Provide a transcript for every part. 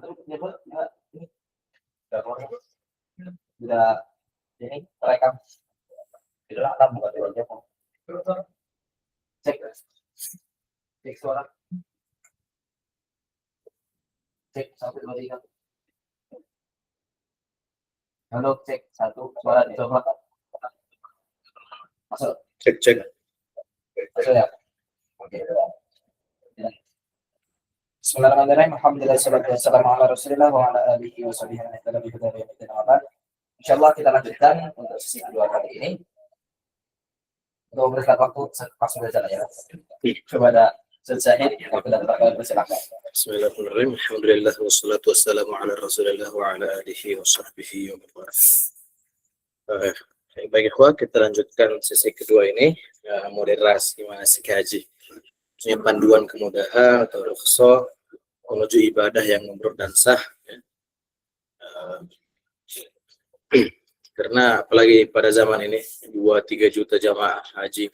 ini sudah ini terekam tidak ada bukan dia cek suara cek 1 2 3 halo cek 1 suara dicoba masuk cek masuk ya oke. Bismillahirrahmanirrahim. Alhamdulillah wassalatu wassalamu ala Rasulillah wa ala alihi washabihi wa sallam. Insyaallah kita lanjutkan untuk sesi kedua kali ini. Untuk memberikan waktu langsung saja ya. Coba ada selesai kita bersilakan. Bismillahirrahmanirrahim. Alhamdulillah wassalatu wassalamu ala Rasulillah wa ala alihi washabbihi wa man. Baik ikhwah, kita lanjutkan sesi kedua ini, moderasi manasik haji. Maksudnya panduan kemudahan atau rukhsah menuju ibadah yang mabrur dan sah. Karena apalagi pada zaman ini 2-3 juta jamaah haji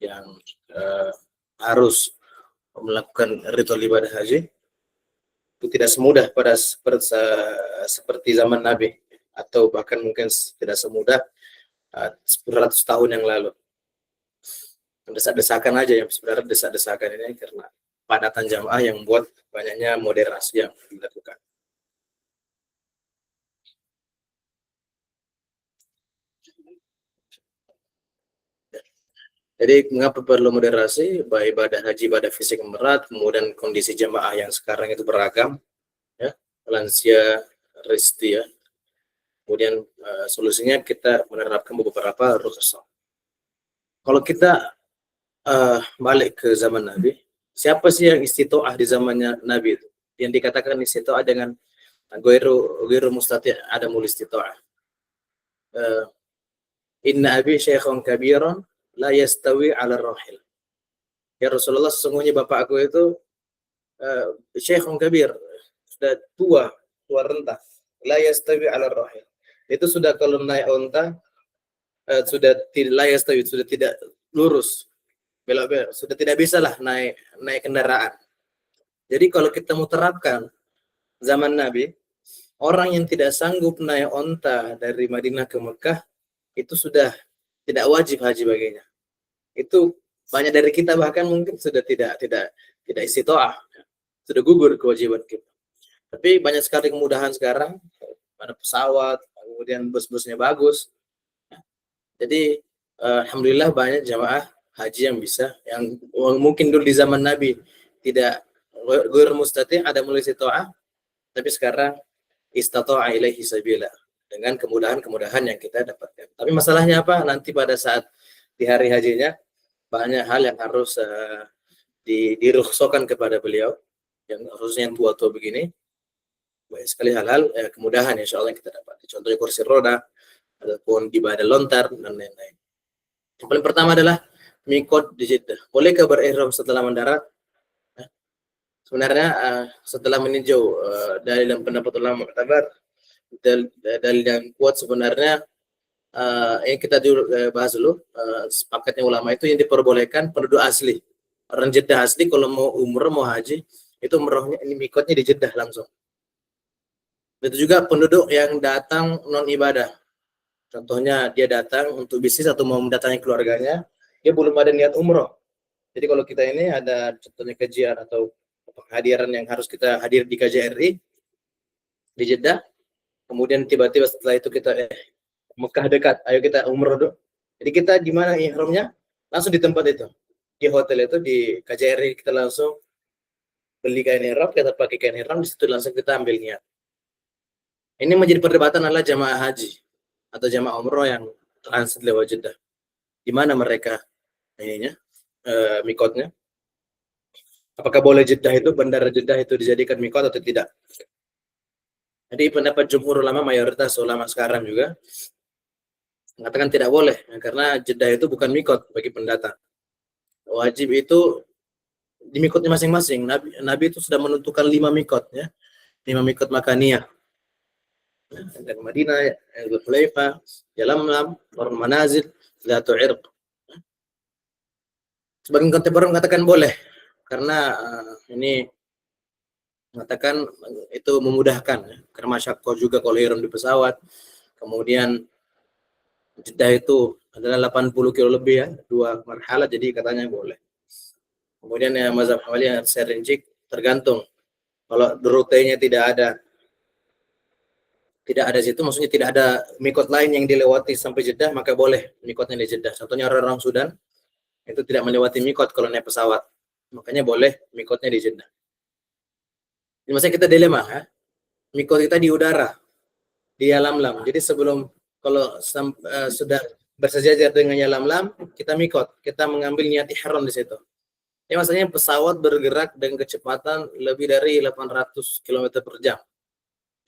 yang harus melakukan ritual ibadah haji itu tidak semudah seperti zaman Nabi, atau bahkan mungkin tidak semudah 100 tahun yang lalu. Desak-desakan aja yang sebenarnya desak-desakan ini karena padatan jamaah yang membuat banyaknya moderasi yang dilakukan. Jadi mengapa perlu moderasi? Baik ibadah haji, ibadah fisik yang berat, kemudian kondisi jamaah yang sekarang itu beragam, ya, lansia, risti, ya. Kemudian solusinya kita menerapkan beberapa rukhsah. Kalau kita balik ke zaman Nabi, siapa sih yang istitoah di zamannya Nabi itu? Yang dikatakan istitoah dengan ghairu mustati' adamul istitoah. Inna abi syekhun kabiran la yastawi 'ala rahil. Ya Rasulullah, sesungguhnya bapak aku itu syekhun kabir, sudah tua renta. La yastawi 'ala rahil. Itu sudah kalau naik unta sudah tidak la yastawi, sudah tidak lurus. Belok-belok, sudah tidak bisa lah naik kendaraan. Jadi kalau kita mau terapkan zaman Nabi, orang yang tidak sanggup naik onta dari Madinah ke Mekah itu sudah tidak wajib haji baginya. Itu banyak dari kita bahkan mungkin sudah tidak istitoah, sudah gugur kewajiban kita. Tapi banyak sekali kemudahan sekarang, ada pesawat, kemudian bus-busnya bagus. Jadi alhamdulillah banyak jamaah haji yang bisa, yang mungkin dulu di zaman Nabi tidak ghairu mustati' ada mulai istitoah, tapi sekarang istata'a ilaihi sabila dengan kemudahan-kemudahan yang kita dapatkan. Tapi masalahnya apa? Nanti pada saat di hari hajinya banyak hal yang harus dirukhsahkan kepada beliau, yang khususnya yang tua-tua begini. Banyak sekali hal-hal kemudahan insyaallah yang kita dapat. Contohnya kursi roda ataupun ibadah lontar dan lain-lain. Yang paling pertama adalah mikot di Jeddah. Bolehkah berihram setelah mendarat? Sebenarnya setelah meninjau dalil dan pendapat ulama mu'tabar, dalil yang kuat sebenarnya yang kita bahas dulu, sepakatnya ulama itu yang diperbolehkan penduduk asli. Orang Jeddah asli kalau mau umrah, mau haji, itu umrahnya ini mikotnya di Jeddah langsung. Itu juga penduduk yang datang non ibadah. Contohnya dia datang untuk bisnis atau mau mendatangi keluarganya, dia belum ada niat umroh. Jadi kalau kita ini ada contohnya kajian atau penghadiran yang harus kita hadir di KJRI di Jeddah, kemudian tiba-tiba setelah itu kita Mekah dekat, ayo kita umroh dulu. Jadi kita di mana ihramnya? Langsung di tempat itu, di hotel itu di KJRI kita langsung beli kain ihram, kita pakai kain ihram, di situ langsung kita ambil niat. Ini menjadi perdebatan adalah jamaah haji atau jamaah umroh yang transit lewat Jeddah. Di mana mereka ininya mikotnya? Apakah boleh Jeddah itu, bandara Jeddah itu dijadikan mikot atau tidak? Jadi pendapat jumhur ulama, mayoritas ulama sekarang juga mengatakan tidak boleh, karena Jeddah itu bukan mikot bagi pendatang. Wajib itu di mikotnya masing-masing. Nabi itu sudah menentukan 5 mikot, ya, 5 mikot makaniyah. Dari Madinah, Dzulhulaifah, Yalamlam, Qarn Manazil, Dzatu Irq. Sebagian kontemporer mengatakan boleh, karena ini mengatakan itu memudahkan ya. Karena masyakoh juga kalau ihram di pesawat. Kemudian Jeddah itu adalah 80 kilo lebih ya, 2 marhalah, jadi katanya boleh. Kemudian ya mazhab Hambali yang saya rinci tergantung. Kalau rutenya tidak ada situ, maksudnya tidak ada mikot lain yang dilewati sampai Jeddah, maka boleh mikotnya di Jeddah. Contohnya orang Sudan itu tidak melewati mikot kalau naik pesawat, makanya boleh mikotnya di Jeddah. Ini maksudnya kita dilema ya. Mikot kita di udara, di Yalamlam. Jadi sebelum kalau sudah bersejajar dengan Yalamlam, kita mikot, kita mengambil niat ihram di situ. Ya maksudnya pesawat bergerak dengan kecepatan lebih dari 800 km per jam.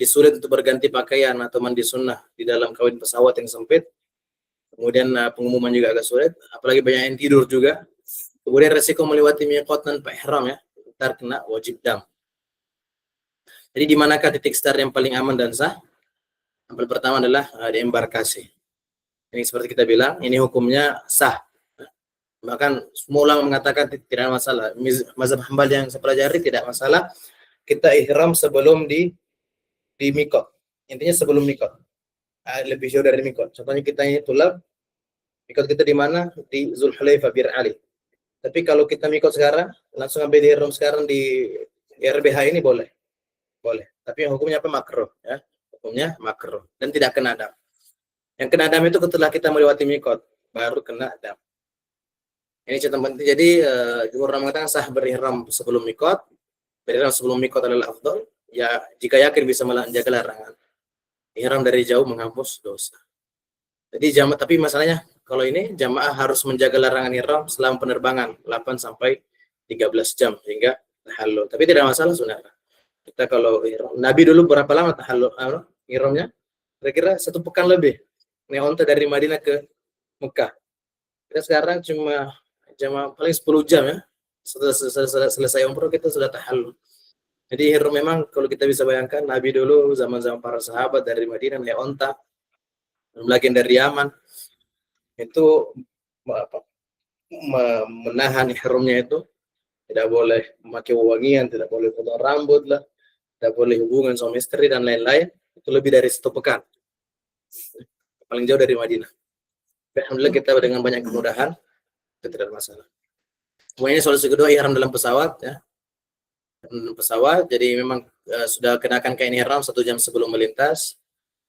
Sulit untuk berganti pakaian atau mandi sunnah di dalam kabin pesawat yang sempit. Kemudian pengumuman juga agak sulit, apalagi banyak yang tidur juga. Kemudian resiko melewati miqat tanpa ihram ya, ntar kena wajib dam. Jadi di manakah titik start yang paling aman dan sah? Yang pertama adalah di embarkasi. Ini seperti kita bilang, ini hukumnya sah. Bahkan semua ulama mengatakan tidak masalah. Mazhab Hambali yang saya pelajari tidak masalah. Kita ihram sebelum di mikot. Intinya sebelum mikot. Lebih jauh dari mikot. Contohnya kita ini tulab, mikot kita di mana? Di Zulhulaifah Bir Ali. Tapi kalau kita mikot sekarang, langsung ambil ihram sekarang di RBH ini boleh. Boleh. Tapi hukumnya apa? Makruh ya. Hukumnya makruh dan tidak kena dam. Yang kena dam itu setelah kita melewati mikot, baru kena dam. Ini catatan penting. Jadi jumhur mengatakan sah berihram sebelum mikot. Berihram sebelum mikot adalah afdal. Ya, jika yakin bisa menjaga larangan. Ihram dari jauh menghapus dosa. Jadi tapi masalahnya kalau ini jamaah harus menjaga larangan ihram selama penerbangan 8 sampai 13 jam hingga tahallul. Tapi tidak masalah saudara. Kita kalau ihram, Nabi dulu berapa lama tahallul ihramnya? Kira-kira 1 pekan lebih. Naik onta dari Madinah ke Mekah. Kita sekarang cuma paling 10 jam ya. Setelah selesai umroh kita sudah tahallul. Jadi ihram memang kalau kita bisa bayangkan Nabi dulu zaman-zaman para sahabat dari Madinah naik onta, lagi dari Yaman itu menahan ihramnya itu tidak boleh memakai wewangian, tidak boleh potong rambut lah, tidak boleh hubungan suami istri dan lain-lain. Itu lebih dari 1 pekan. Paling jauh dari Madinah. Alhamdulillah kita dengan banyak kemudahan itu tidak masalah. Kemudian solusi kedua ihram dalam pesawat ya. Pesawat, jadi memang sudah kenakan kain ihram 1 jam sebelum melintas.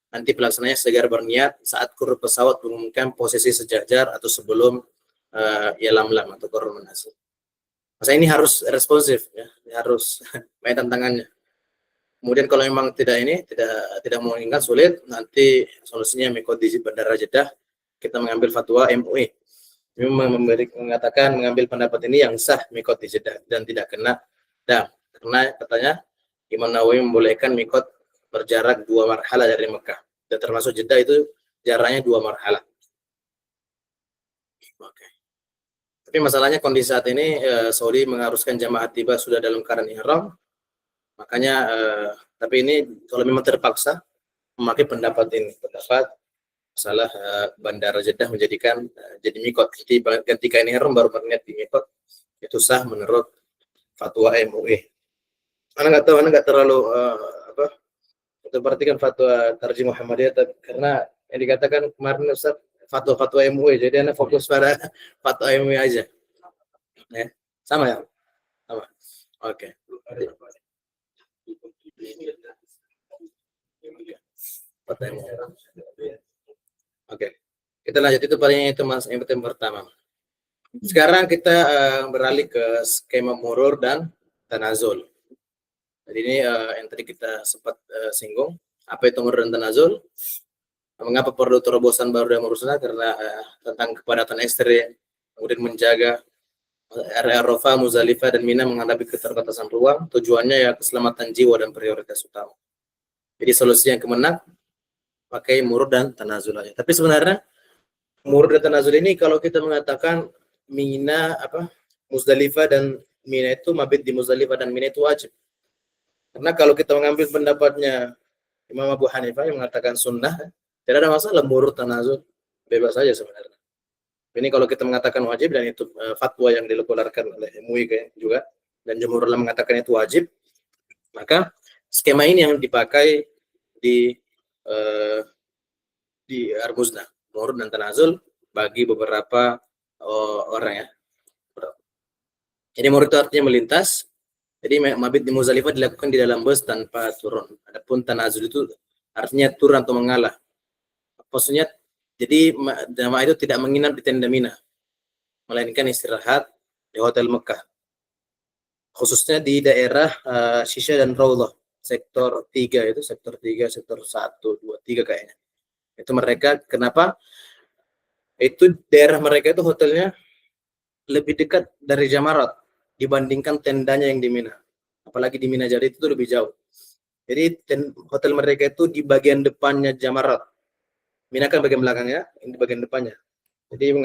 Nanti pelaksananya segar berniat saat kru pesawat mengumumkan posisi sejajar atau sebelum Yalamlam atau korun manasik. Masa ini harus responsif ya, harus banyak tantangannya. Kemudian kalau memang tidak mengingat sulit, nanti solusinya mikot di Bandara Jeddah, kita mengambil fatwa MUI. Ini mengatakan mengambil pendapat ini yang sah mikot di Jeddah dan tidak kena dam. Karena katanya Imam Nawawi membolehkan mikot berjarak 2 marhalah dari Mekah. Dan termasuk Jeddah itu jaraknya 2 marhalah. Oke. Tapi masalahnya kondisi saat ini Saudi mengharuskan jamaah tiba sudah dalam keadaan ihram. Makanya tapi ini kalau memang terpaksa memakai pendapat ini, pendapat masalah Bandara Jeddah menjadikan jadi mikot. Jadi ketika ini ihram baru berniat di mikot, itu sah menurut fatwa MUI. Anda nggak terlalu perhatikan fatwa Tarjih Muhammadiyah karena yang dikatakan kemarin Ustaz fatwa MUI, jadi Anda fokus pada fatwa MUI aja. Ya. Sama ya? Sama. Oke. Oke. Kita lanjut itu paling itu Mas yang pertama. Sekarang kita beralih ke skema murur dan tanazul. Jadi ini yang tadi kita sempat singgung, apa itu murur dan tanazul? Mengapa perlu terobosan baru dalam urusan karena tentang kepadatan ekstrim, kemudian menjaga area Arafah, Muzdalifah dan Mina menghadapi keterbatasan ruang, tujuannya ya keselamatan jiwa dan prioritas utama. Jadi solusi yang kemenak pakai murur dan tanazul aja. Tapi sebenarnya murur dan tanazul ini kalau kita mengatakan Mina Muzdalifah dan Mina itu mabit di Muzdalifah dan Mina itu wajib. Karena kalau kita mengambil pendapatnya Imam Abu Hanifah yang mengatakan sunnah, tidak ada masalah murur tanazul, bebas saja sebenarnya. Ini kalau kita mengatakan wajib dan itu fatwa yang dikeluarkan oleh MUI juga dan jumhur ulama mengatakan itu wajib, Maka skema ini yang dipakai di eh, Armuzna, Murud dan Tanazul bagi beberapa orang ya. Jadi Murud itu artinya melintas. Jadi mabit di Muzdalifah dilakukan di dalam bus tanpa turun. Adapun Tanazul itu artinya turun atau mengalah. Maksudnya jadi jamaah itu tidak menginap di tenda Mina, melainkan istirahat di hotel Mekah. Khususnya di daerah Shisha dan Raudhah, sektor 3 itu, sektor 3, sektor 1, 2, 3 kayaknya. Itu mereka, kenapa? Itu daerah mereka itu hotelnya lebih dekat dari Jamarat dibandingkan tendanya yang di Mina. Apalagi di Mina Jadi itu lebih jauh. Jadi hotel mereka itu di bagian depannya Jamarat. Mina kan bagian belakangnya, ini di bagian depannya. Jadi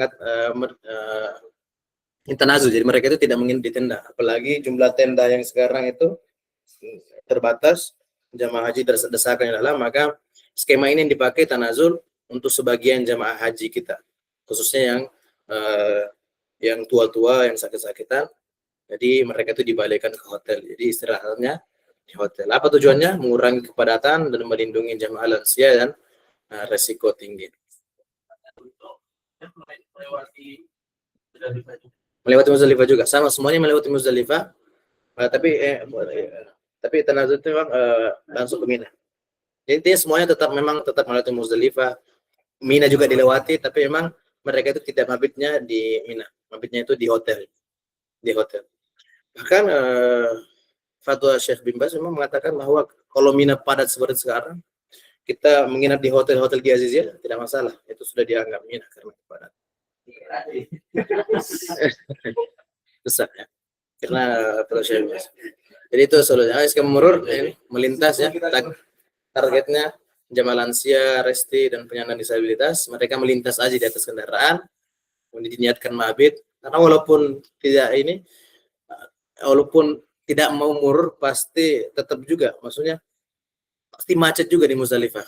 Tanazul, jadi mereka itu tidak menginap di tenda. Apalagi jumlah tenda yang sekarang itu terbatas, jamaah haji desakan yang dalam, maka skema ini yang dipakai Tanazul untuk sebagian jamaah haji kita, khususnya yang tua-tua, yang sakit-sakitan. Jadi mereka itu dibalikan ke hotel. Jadi istirahatnya di hotel. Apa tujuannya? Mengurangi kepadatan dan melindungi jamaah lansia dan resiko tinggi. Melewati Muzdalifah juga, sama semuanya melewati Muzdalifah. Tapi Tanazul itu memang langsung ke Mina. Jadi intinya semuanya memang tetap melewati Muzdalifah. Mina juga dilewati, tapi memang mereka itu tidak mabitnya di Mina. Mabitnya itu di hotel. Bahkan fatwa Syekh bin Baz memang mengatakan bahwa kalau Mina padat seperti sekarang, kita menginap di hotel-hotel di Aziziyah tidak masalah. Itu sudah dianggap Mina karena padat. Besar ya. Karena fatwa Syekh bin Baz. Jadi itu solusinya. Skema Murur melintas ya. Targetnya jamaah lansia, resti, dan penyandang disabilitas. Mereka melintas aja di atas kendaraan. Kemudian diniatkan mabit. Karena walaupun tidak mau murur, pasti tetap juga, maksudnya pasti macet juga di Muzdalifah.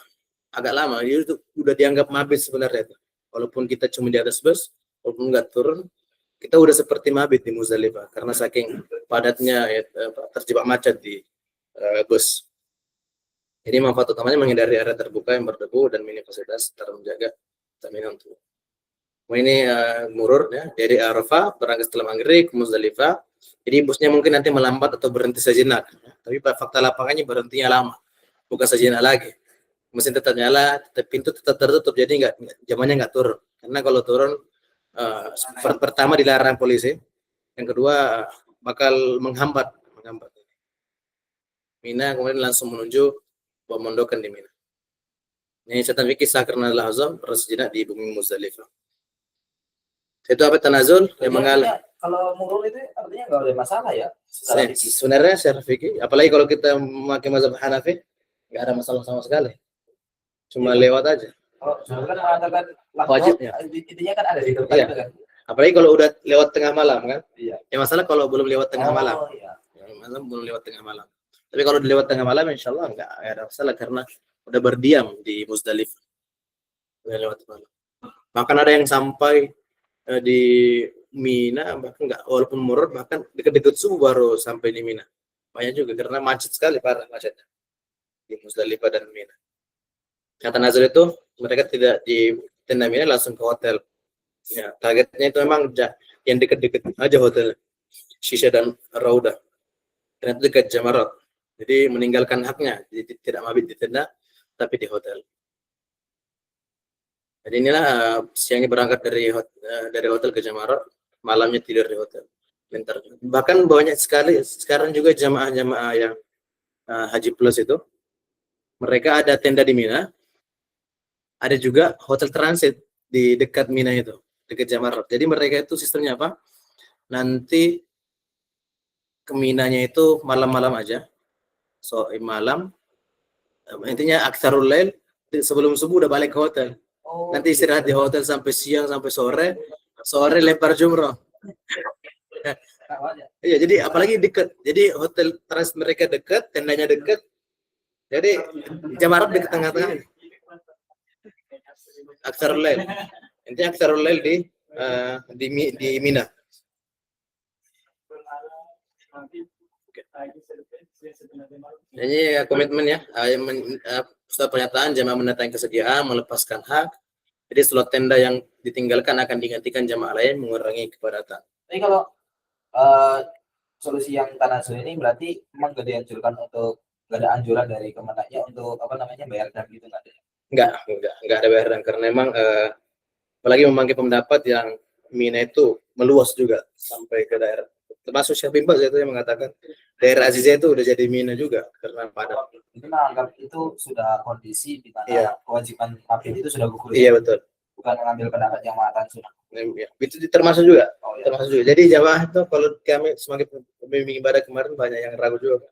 Agak lama, itu udah dianggap mabit sebenarnya. Walaupun kita cuma di atas bus, walaupun nggak turun, kita udah seperti mabit di Muzdalifah karena saking padatnya terjebak macet di bus. Jadi manfaat utamanya menghindari area terbuka yang berdebu dan minim fasilitas serta menjaga stamina untuk. Ini murur ya, dari Arafah berangkat setelah maghrib ke Muzdalifah. Jadi busnya mungkin nanti melambat atau berhenti sejenak. Tapi fakta lapangannya berhentinya lama, bukan sejenak lagi. Mesin tetap nyala, pintu tetap tertutup, jadi zamannya nggak turun. Karena kalau turun, pertama dilarang polisi, yang kedua bakal menghambat. Mina kemudian langsung menuju pemondokan di Mina. Ini catatan fikih Sakrna al-Azam bersejenak di bumi Muzdalifah. Itu apa Tanazul yang mengalah. Kalau murur itu artinya nggak ada masalah ya. Sebenarnya secara fikih, apalagi kalau kita memakai mazhab Hanafi, nggak ada masalah sama sekali. Cuma lewat aja. Oh, kan mengatakan wajibnya. Intinya kan ada di tempat itu kan. Apalagi kalau udah lewat tengah malam kan. Iya. Ya masalah kalau belum lewat tengah malam. Iya. Malam belum lewat tengah malam. Tapi kalau udah lewat tengah malam, insya Allah nggak ada masalah karena udah berdiam di Muzdalifah. Udah lewat malam. Bahkan ada yang sampai di Mina, bahkan nggak, walaupun murur, bahkan dekat-dekat subuh baru sampai di Mina. Banyak juga karena macet sekali, parah macetnya di Muzdalifah dan Mina. Kata Nazar itu mereka tidak di tenda Mina, langsung ke hotel. Ya, targetnya itu memang yang dekat-dekat aja hotel Shisha dan Raudhah. Dan itu dekat Jamarat. Jadi meninggalkan haknya, jadi tidak mabit di tenda, tapi di hotel. Jadi inilah siangnya berangkat dari hotel ke Jamarat, malamnya tidur di hotel. Bentar. Bahkan banyak sekali sekarang juga jamaah-jamaah yang Haji Plus itu, mereka ada tenda di Mina, ada juga hotel transit di dekat Mina itu, dekat Jamarat. Jadi mereka itu sistemnya apa? Nanti ke Minanya itu malam-malam aja. So malam, intinya aksarul lail, sebelum subuh udah balik ke hotel. Nanti istirahat di hotel sampai siang sampai sore lempar jumroh. Iya, jadi apalagi dekat. Jadi hotel trans mereka dekat, tendanya dekat. Jadi Jamarat dekat tengah-tengah. Aksarul lail. Intinya aksarul lail di Mina. Ini ya, komitmen ya, setelah pernyataan jamaah mendatangi kesediaan, melepaskan hak. Jadi slot tenda yang ditinggalkan akan digantikan jamaah lain mengurangi kepadatan. Tapi kalau solusi yang tanazul ini berarti memang gak dianjurkan untuk, gak ada anjuran dari Kemenaknya untuk apa namanya bayar dam gitu, nggak ada? Enggak ada bayar dam, karena memang apalagi memanggil pendapat yang Mina itu meluas juga sampai ke daerah. Termasuk Syekh bin Baz itu yang mengatakan daerah Azizah itu udah jadi Mina juga karena padat. Itu menganggap itu sudah kondisi di mana Iya. kewajiban mabit itu sudah gugur. Iya betul. Bukan mengambil pendapat yang mengatakan sunnah. Ya, itu termasuk juga. Oh, iya. Termasuk juga. Jadi jamaah itu kalau kami sebagai pembimbing ibadah kemarin banyak yang ragu juga.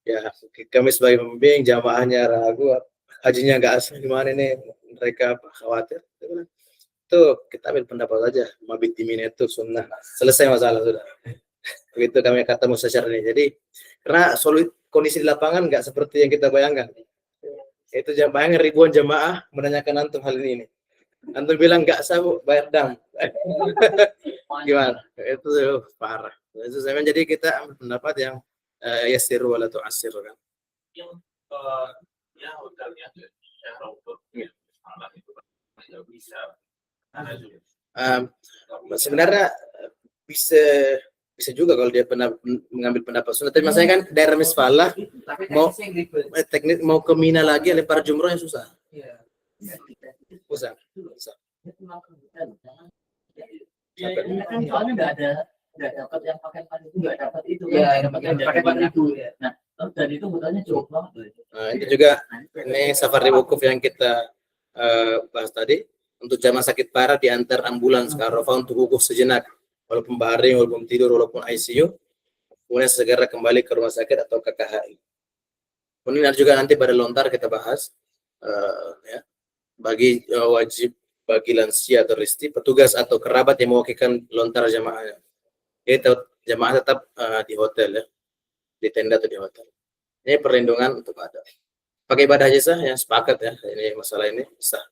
Ya, kami sebagai pembimbing jamaahnya ragu, hajinya nggak asal gimana ini, mereka khawatir. Itu kita ambil pendapat aja, mabit di Mina itu sunnah. Selesai masalah sudah. Begitu kami kata mustasyar ini. Jadi karena kondisi di lapangan nggak seperti yang kita bayangkan. Itu bayangkan ribuan jamaah menanyakan antum hal ini. Antum bilang nggak sah bayar dam. Gimana? Itu parah. Itu saya jadi kita ambil pendapat yang yasiru wala tu'assir kan. Yang ya hotelnya secara untuk malam itu tidak bisa. Sebenarnya bisa juga kalau dia pernah mengambil pendapat sunnah. Tapi masalahnya kan daerah Misfalah mau ke Mina lagi lempar jumroh yang susah. Susah. Kan soalnya nggak dapat yang pakai pan itu, nggak dapat itu. Iya, yang pakai pan itu. Nah, dan itu hutannya cukup banget. Nah, itu juga ini safari wukuf yang kita bahas tadi. Untuk jamaah sakit parah diantar ambulans ke Arafah untuk wukuf sejenak, walaupun baring, walaupun tidur, walaupun ICU, kemudian segera kembali ke rumah sakit atau ke KHI. Kemudian ada juga nanti pada lontar kita bahas ya, bagi wajib bagi lansia atau risti, petugas atau kerabat yang mewakilkan lontar jamaahnya. Jadi jamaah tetap di hotel ya, di tenda atau di hotel. Ini perlindungan untuk ada. Pakai ibadah haji sah yang sepakat ya, ini masalah ini sah.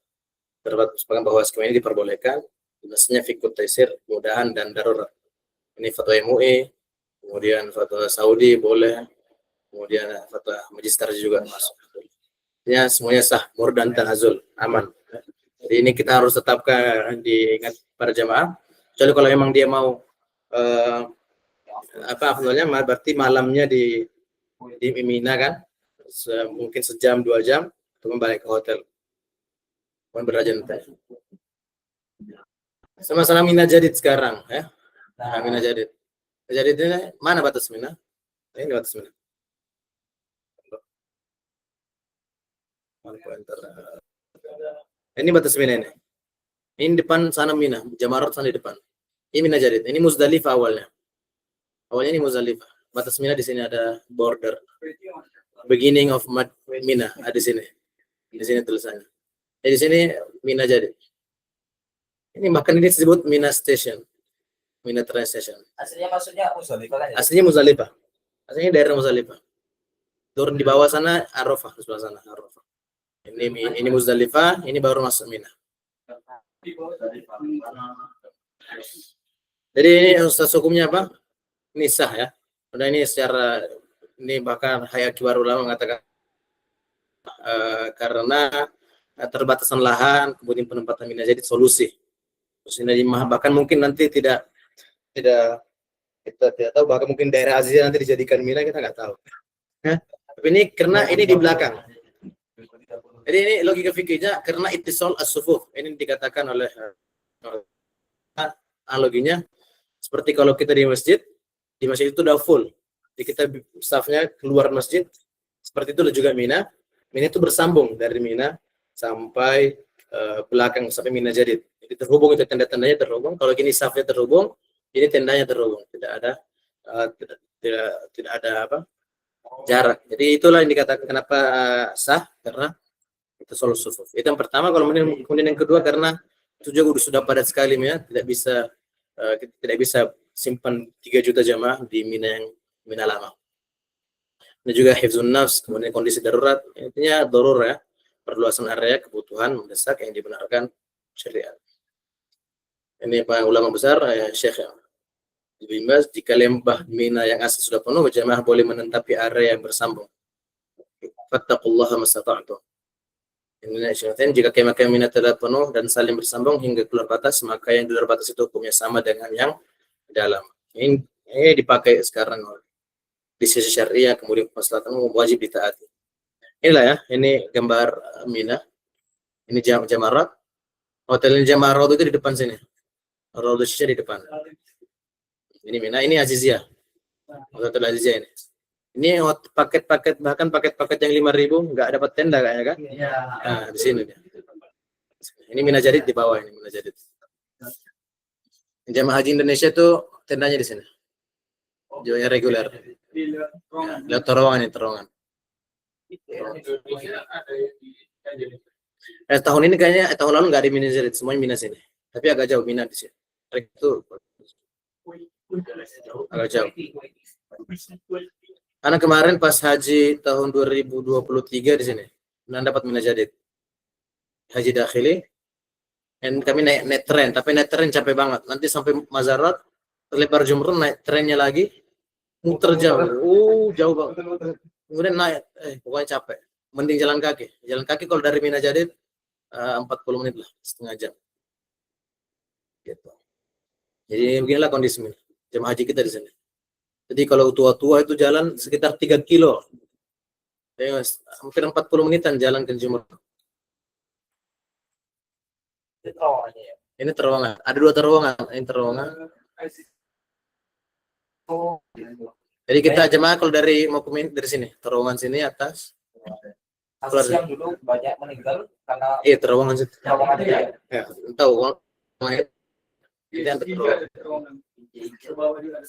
Terdapat kesepakatan bahwa skema ini diperbolehkan, jelasnya fikut taisir, mudahan dan darurat. Ini fatwa MUI, kemudian fatwa Saudi boleh, kemudian fatwa Magister juga masuk. Ya semuanya sah, murdan tanazul, aman. Jadi ini kita harus tetapkan diingat para jamaah. Kecuali kalau memang dia mau berarti malamnya di Mina kan, mungkin sejam 2 jam, kemudian balik ke hotel. Berajin sama-sama Mina Jadid sekarang ya. Nah, Mina Jadid. Jadid ini mana batas Mina? Ini batas Mina. Ini batas Mina ini. Ini depan sana Mina, Jamarat sana di depan. Ini Mina Jadid. Ini Muzdalifah awalnya. Awalnya ini Muzdalifah. Batas Mina di sini ada border. Beginning of Mina ada di sini. Di sini tulisannya. Di sini Mina Jadid. Ini bahkan ini disebut Mina Station, Mina Train Station. Aslinya maksudnya Muzdalifah kan? Aslinya Muzdalifah. Aslinya daerah Muzdalifah. Turun di bawah sana Arafah, di sebelah sana Arafah. Ini Muzdalifah, ini baru masuk Mina. Jadi ini status hukumnya apa? Ini sah ya. Udah ini secara ini bahkan Hayat Kibar Ulama mengatakan karena terbatasan lahan, kemudian penempatan Mina Jadid solusi. Terus ini bahkan mungkin nanti kita tidak tahu, bahkan mungkin daerah Azizah nanti dijadikan Mina, kita nggak tahu. Tapi ini karena ini di belakang. Jadi ini logika fikihnya karena ittisal as-sufuf. Ini dikatakan oleh analoginya seperti kalau kita di masjid itu udah full. Jadi kita staffnya keluar masjid, seperti itu juga Mina. Mina itu bersambung dari Mina sampai belakang sampai Mina Jadid. Jadi terhubung, itu tenda-tendanya terhubung. Kalau gini safnya terhubung, ini tendanya terhubung. Tidak ada apa? Jarak. Jadi itulah yang dikatakan kenapa sah, karena itu solusi sufuf. Itu yang pertama. Kalau kemudian yang kedua karena itu juga sudah padat sekali ya, tidak bisa simpan 3 juta jamaah di Mina lama. Ini juga hifzun nafs, kemudian kondisi darurat, intinya darurat ya, perluasan area kebutuhan mendesak yang dibenarkan syariat. Ini para ulama besar, Syekh Ibn Baz, jika lembah Mina yang asli sudah penuh, jamaah boleh menentapi area yang bersambung. Fattaqullaha mastata'tum. Indonesia. Jika kemah Mina telah penuh dan saling bersambung hingga keluar batas, maka yang di luar batas itu hukumnya sama dengan yang dalam. Ini dipakai sekarang di sisi syariah, kemudian maslahatan wajib ditaati. Inilah ya, ini gambar Mina. Ini Jamarat. Hotel Jamarat itu di depan sini. Raudhah Syekh di depan. Ini Mina, ini Aziziyah. Hotel Aziziyah ini. Ini paket-paket, bahkan paket-paket yang 5.000 nggak dapat tenda kayaknya kan? Iya. Nah, di sini dia. Ini Mina Jadid di bawah ini, Mina Jadid. Jamaah Haji Indonesia itu tendanya di sini. Yang reguler. Lihat terowongan ini, terowongan. Indonesia ada yang di Tahun ini kayaknya tahun lalu nggak ada Mina Jadid, semuanya Mina sini. Tapi agak jauh Mina di sini. Itu agak jauh. Karena kemarin pas haji tahun 2023 di sini, dapat Mina Jadid. Haji dakhili. Dan kami naik tren, tapi naik tren capek banget. Nanti sampai Mazarat, terlebar Jumrah, naik trennya lagi, muter jauh. Jauh banget. Kemudian naik, pokoknya capek. Mending jalan kaki. Jalan kaki kalau dari Mina Jadid 40 menit lah, setengah jam. Gitu. Jadi beginilah kondisi jemaah haji kita di sini. Jadi kalau tua-tua itu jalan sekitar 3 kilo. Hampir 40 menitan jalan ke Jumrah. Ini terowongan. Ada 2 terowongan. Ini terowongan. Jadi kita jemaah kalau dari mau ke dari sini, terowongan sini atas. Kasus yang dulu banyak meninggal karena Terowongan situ. terowongan ya. Ya, tahu. Ini yang terowongan.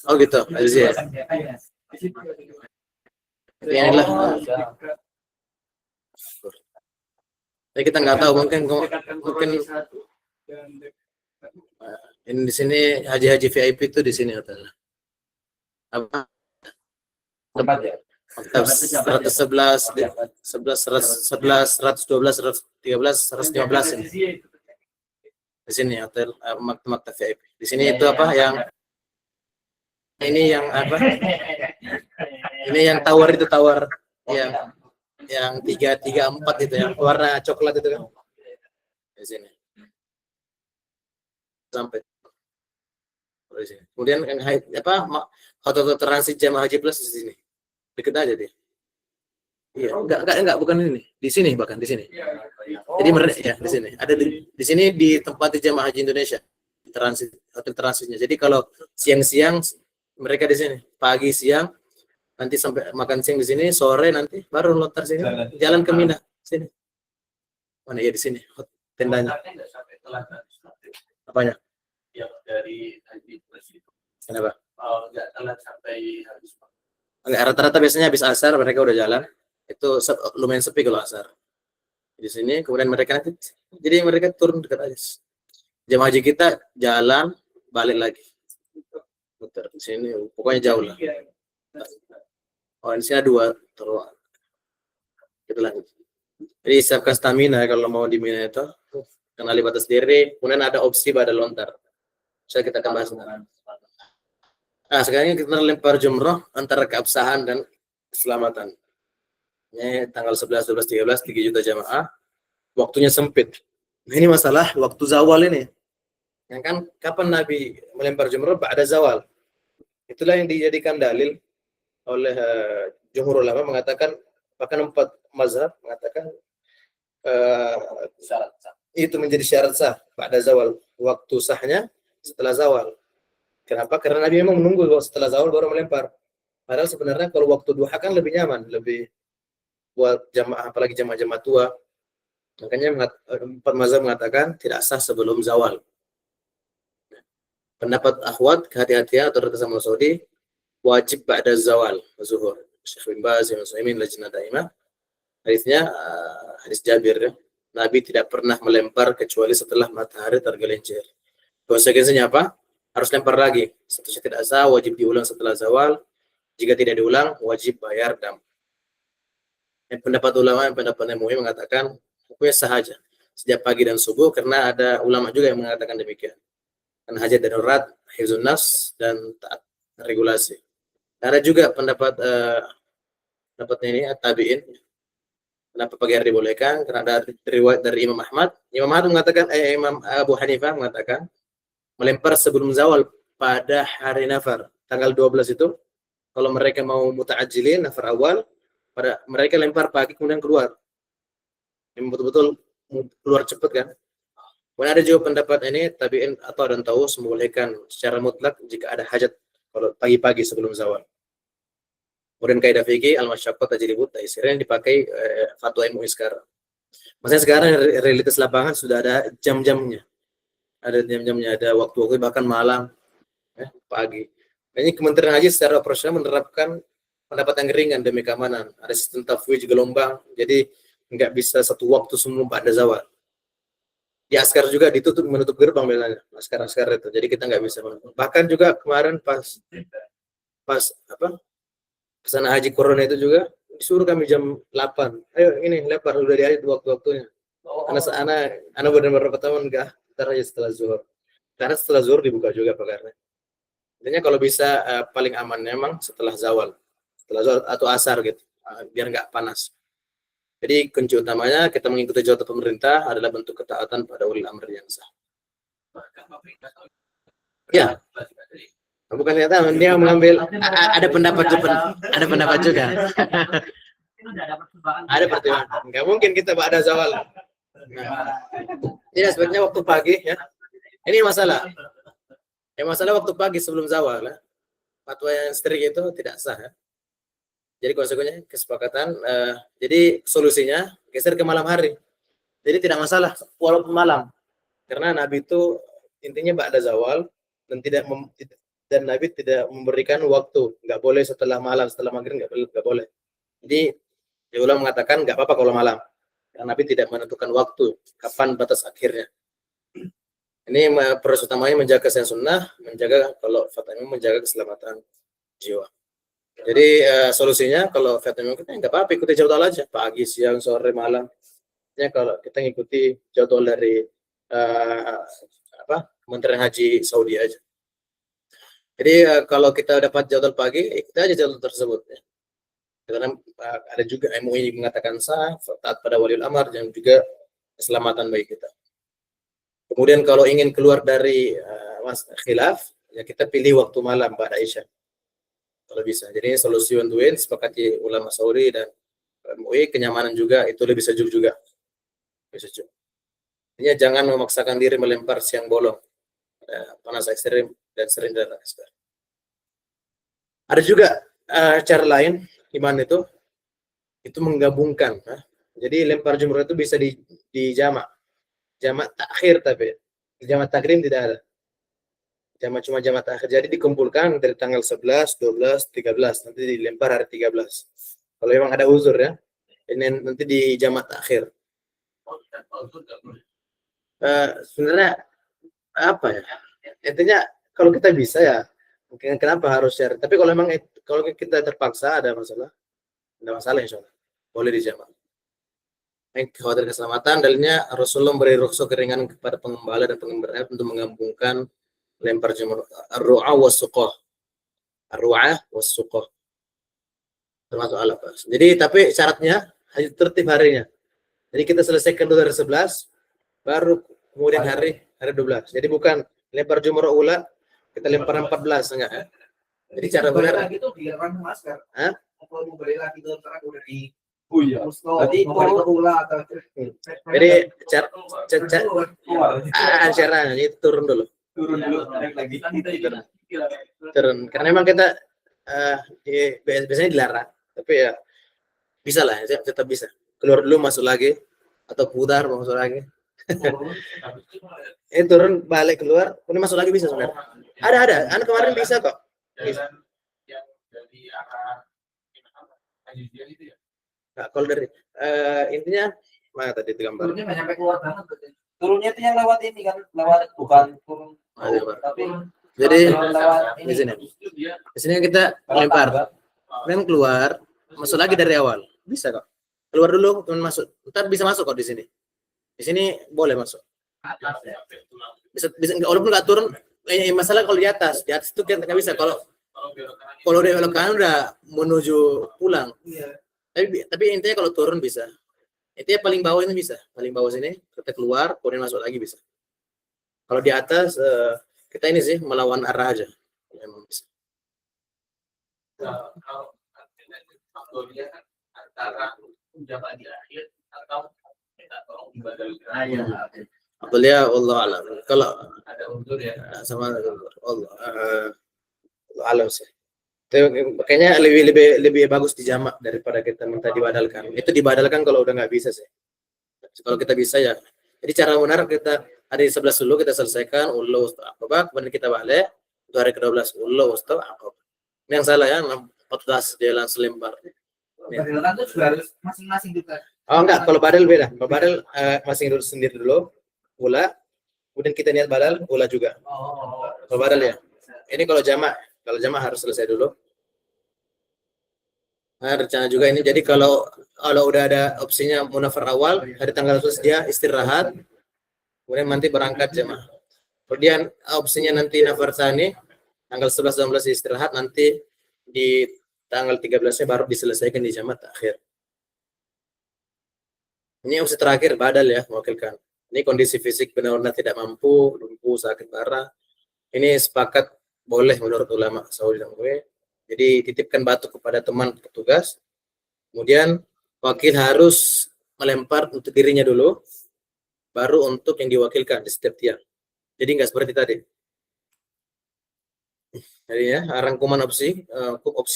Oh gitu, Aziziyah. Ya, inilah. Jadi kita nggak tahu, mungkin ini di sini haji-haji VIP itu di sini hotelnya. Apa? Tempat ya. 111, 112, 113, 115 ini. Di sini hotel maktab VIP. Di sini itu apa yang ini yang apa? Ini yang tower itu tower yang 334 itu yang warna coklat itu kan. Di sini. Sampai di sini. Kemudian yang apa? Hotel transit jamaah haji plus di sini. Deket aja dia. Iya, enggak bukan ini. Di sini bahkan di sini. Jadi ya di sini. Ada di sini di tempat jamaah haji Indonesia. Transit hotel transitnya. Jadi kalau siang-siang mereka di sini, pagi siang nanti sampai makan siang di sini, sore nanti baru lontar sini, jalan ke Mina sini. Mana ya di sini tendanya. Apanya? yang dari haji plus itu. Kenapa? Nggak telat sampai habis. Enggak, rata-rata biasanya habis asar mereka udah jalan. Itu lumayan sepi kalau asar. Di sini kemudian mereka nanti jadi mereka turun dekat aja. Jemaah haji kita jalan balik lagi. Muter di sini pokoknya jauh lah. Oh, di sini ada 2 terowongan. Kita lanjut. Jadi siapkan stamina kalau mau di Mina itu. Kenali batas diri, kemudian ada opsi badal lontar. Saya kita akan bahas. Nah, sekarang kita lempar jumroh antara keabsahan dan keselamatan. Ini tanggal 11, 12, 13, 3 juta jamaah. Waktunya sempit. Nah, ini masalah waktu zawal ini. Yang kan kapan Nabi melempar jumroh? Ba'da zawal. Itulah yang dijadikan dalil oleh jumhur ulama mengatakan, bahkan 4 mazhab mengatakan itu menjadi syarat sah pada zawal. Waktu sahnya setelah zawal. Kenapa? Karena Nabi memang menunggu setelah zawal baru melempar. Padahal sebenarnya kalau waktu duha kan lebih nyaman, lebih buat jamaah, apalagi jamaah tua. Makanya 4 mazhab mengatakan tidak sah sebelum zawal. Pendapat akhwat, kehati-hatian atau sama Saudi, wajib ba'da zawal, zuhur. Syekh bin Baz, Ibnu Utsaimin, Lajnah Daimah. Hadisnya hadis Jabir ya. Nabi tidak pernah melempar kecuali setelah matahari tergelincir. Konsekuensinya apa? Harus lempar lagi. Statusnya tidak sah, wajib diulang setelah zawal. Jika tidak diulang, wajib bayar dam. Yang pendapat ulama, yang pendapat MUI mengatakan hukumnya sah saja sejak pagi dan subuh, karena ada ulama juga yang mengatakan demikian. Karena hajat darurat hifdzun nafs dan taat regulasi. Ada juga pendapatnya ini tabi'in. Kenapa pagi hari dibolehkan? Karena ada riwayat dari Imam Ahmad. Imam Ahmad mengatakan, Imam Abu Hanifah mengatakan melempar sebelum zawal pada hari nafar tanggal 12 itu. Kalau mereka mau muta'ajilin nafar awal, pada mereka lempar pagi kemudian keluar. Yang betul-betul keluar cepat kan. Kemudian ada juga pendapat ini tabi'in atau dan tahu membolehkan secara mutlak jika ada hajat kalau pagi-pagi sebelum zawal. Kemudian kaidah fikih al-masyaqqah tajlibut taisir yang dipakai fatwa MUI sekarang. Maksudnya sekarang realitas lapangan sudah ada jam-jamnya. Ada jam-jamnya, ada waktu-waktu bahkan malam, pagi. Ini Kementerian Haji secara operasional menerapkan pendapat yang ringan demi keamanan. Ada sistem tafwid gelombang, jadi nggak bisa satu waktu semua pada zawal. Di askar juga ditutup menutup gerbang bilangnya, askar-askar itu. Jadi kita nggak bisa menutup. Bahkan juga kemarin pas pesanan haji corona itu juga disuruh kami jam 8. Ayo ini lempar udah di hari waktu-waktunya. Anak benar-benar pertama enggak, ntar aja setelah zuhur. Karena setelah zuhur dibuka juga pagarnya. Intinya kalau bisa paling aman memang setelah zawal atau asar gitu, biar nggak panas. Jadi kunci utamanya kita mengikuti jawatan pemerintah adalah bentuk ketaatan pada ulil amr yang sah. Ya, bukan ternyata dia mengambil ada pendapat juga. Ada pertimbangan. Nggak mungkin kita ada zawal. Tidak sebenarnya waktu pagi ya. Ini masalah. Yang masalah waktu pagi sebelum zawal. Fatwa yang strik itu tidak sah. Ya. Jadi konsekuensinya kesepakatan. Jadi solusinya geser ke malam hari. Jadi tidak masalah walaupun malam. Karena Nabi itu intinya ba'da zawal dan Nabi tidak memberikan waktu. Nggak boleh setelah malam, setelah maghrib nggak boleh. Jadi ulama mengatakan nggak apa-apa kalau malam. Karena Nabi tidak menentukan waktu kapan batas akhirnya. Ini proses utamanya menjaga kesan sunnah, menjaga kalau Fatimah menjaga keselamatan jiwa. Jadi solusinya kalau Fatimah kita nggak apa-apa ikuti jadwal aja pagi, siang, sore, malam. Ya kalau kita ngikuti jadwal dari Kementerian Haji Saudi aja. Jadi kalau kita dapat jadwal pagi, kita aja jadwal tersebut. Ya. Karena ada juga MUI mengatakan sah, taat pada waliul amr dan juga keselamatan bagi kita. Kemudian kalau ingin keluar dari khilaf, ya kita pilih waktu malam pada Isya. Kalau bisa. Jadi solusi win-win sepakati ulama Saudi dan MUI, kenyamanan juga itu lebih sejuk juga. Lebih sejuk. Artinya jangan memaksakan diri melempar siang bolong. Panas ekstrim dan sering dan ekstrim. Ada juga cara lain iman itu menggabungkan. Jadi lempar jumroh itu bisa di jamak takhir, tapi jamak takrim tidak ada. Cuma jamak takhir. Jadi dikumpulkan dari tanggal 11, 12, 13 nanti dilempar hari 13. Kalau memang ada uzur ya. Ini nanti di jamak takhir. Sebenarnya apa ya? Intinya kalau kita bisa ya, mungkin kenapa harus share? Tapi kalau kita terpaksa ada masalah, insya Allah boleh dijamak. Khawatir keselamatan, dalilnya Rasulullah memberi rukhsah keringanan kepada pengembala dan pengembara untuk menggabungkan lempar jumroh ar-ru'ah was-suqah. Ar-ru'ah was-suqah. Termasuk al-afas. Jadi tapi syaratnya tertib harinya. Jadi kita selesaikan dulu hari 11, baru kemudian hari 12. Jadi bukan lempar jumroh ula, kita lempar 14 enggak ya. Jadi cara benar itu dilarang masker. Hah? Kalau mau beli lagi itu terang udah di Jadi caranya itu turun dulu. lagi. Turun. Karena memang kita biasanya dilarang, tapi ya bisa lah, tetap bisa. Keluar dulu masuk lagi atau putar masuk lagi. Turun balik keluar, kemudian masuk lagi bisa sebenarnya. Ada. Anak kemarin bisa kok. Bisa. Yang dari arah itu ya. Nah, kalau dari intinya mana tadi itu gambar? Turunnya nggak sampai keluar banget. Turunnya itu yang lewat ini kan, bukan turun. Tapi Jadi lewat di sini. Di sini kita lempar. Kemudian keluar, masuk lagi dari awal. Bisa kok. Keluar dulu, kemudian masuk. Ntar bisa masuk kok di sini. Di sini boleh masuk. Bisa walaupun nggak turun, Masalah kalau di atas itu kita nggak bisa. Kalau Kalau belok kanan kalau dia belok kanan udah menuju pulang. Iya. Tapi intinya kalau turun bisa. Intinya paling bawah ini bisa. Paling bawah sini kita keluar, kemudian masuk lagi bisa. Kalau di atas kita ini sih melawan arah aja. Memang bisa. kalau faktornya kan antara ucapan di akhir atau minta tolong dibadalkan. Iya. Abdullah Allah alam. Kalau Ada unsur ya. sama Allah alam sih. Kayaknya lebih bagus dijamak daripada kita minta dibadalkan. Itu dibadalkan kalau udah nggak bisa sih. Kalau kita bisa ya. Jadi cara benar kita ada di 11 dulu kita selesaikan ulu apa kemudian kita balik untuk hari ke-12 ulu apa. Ini yang salah ya 14 jalan selembar. Badalkan tuh juga harus masing-masing juga. Oh enggak, kalau badal beda. Kalau badal masing dulu sendiri dulu ula kemudian kita niat badal ula juga. Oh. Kalau badal ya. Ini kalau jamak harus selesai dulu. Nah, rencana juga ini. Jadi kalau udah ada opsinya munafar awal, hari tanggal 11 dia istirahat, kemudian nanti berangkat jamaah. Kemudian opsinya nanti nafar tsani, tanggal 11 dan 12 istirahat, nanti di tanggal 13-nya baru diselesaikan di jamaah akhir. Ini opsi terakhir badal ya, mewakilkan. Ini kondisi fisik benar-benar tidak mampu, lumpuh, sakit parah. Ini sepakat boleh menurut ulama Saudi dan gue. Jadi titipkan batu kepada teman petugas. Kemudian wakil harus melempar untuk dirinya dulu, baru untuk yang diwakilkan di setiap tiang. Jadi nggak seperti tadi. Jadi ya rangkuman opsi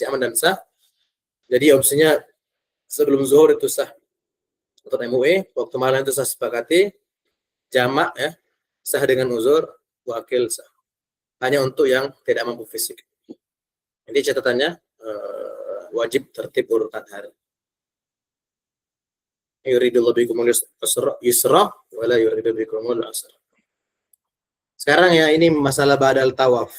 aman dan sah. Jadi opsinya sebelum zuhur itu sah untuk MUI, waktu malam itu sah sepakati, jamak ya sah dengan uzur, wakil sah. Hanya untuk yang tidak mampu fisik. Jadi catatannya wajib tertib urutan hari. Yuridullahu bikumul yusra wala yuridu bikumul usra. Sekarang ya ini masalah badal tawaf.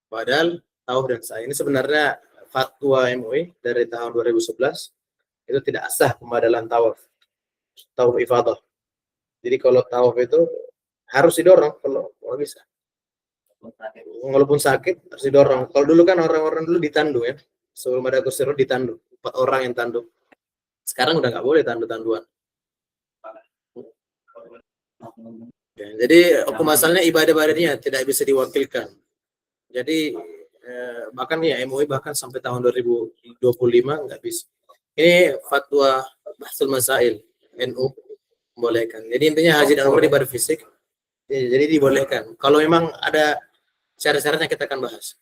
Badal tawaf dan sa'i ini sebenarnya fatwa MUI dari tahun 2011 itu tidak sah pembadalan tawaf ifadah. Jadi kalau tawaf itu harus didorong kalau bisa. Walaupun sakit harus didorong. Kalau dulu kan orang-orang dulu ditandu ya. Sebelum ada kursi roda ditandu. 4 orang yang tandu. Sekarang udah nggak boleh tandu-tanduan. Ya, jadi hukum asalnya ibadah-ibadahnya tidak bisa diwakilkan. Jadi bahkan ya MUI bahkan sampai tahun 2025 nggak bisa. Ini fatwa Bahsul Masail NU membolehkan. Jadi intinya haji dan umrah ibadah fisik. Jadi dibolehkan. Kalau memang ada syarat-syaratnya kita akan bahas.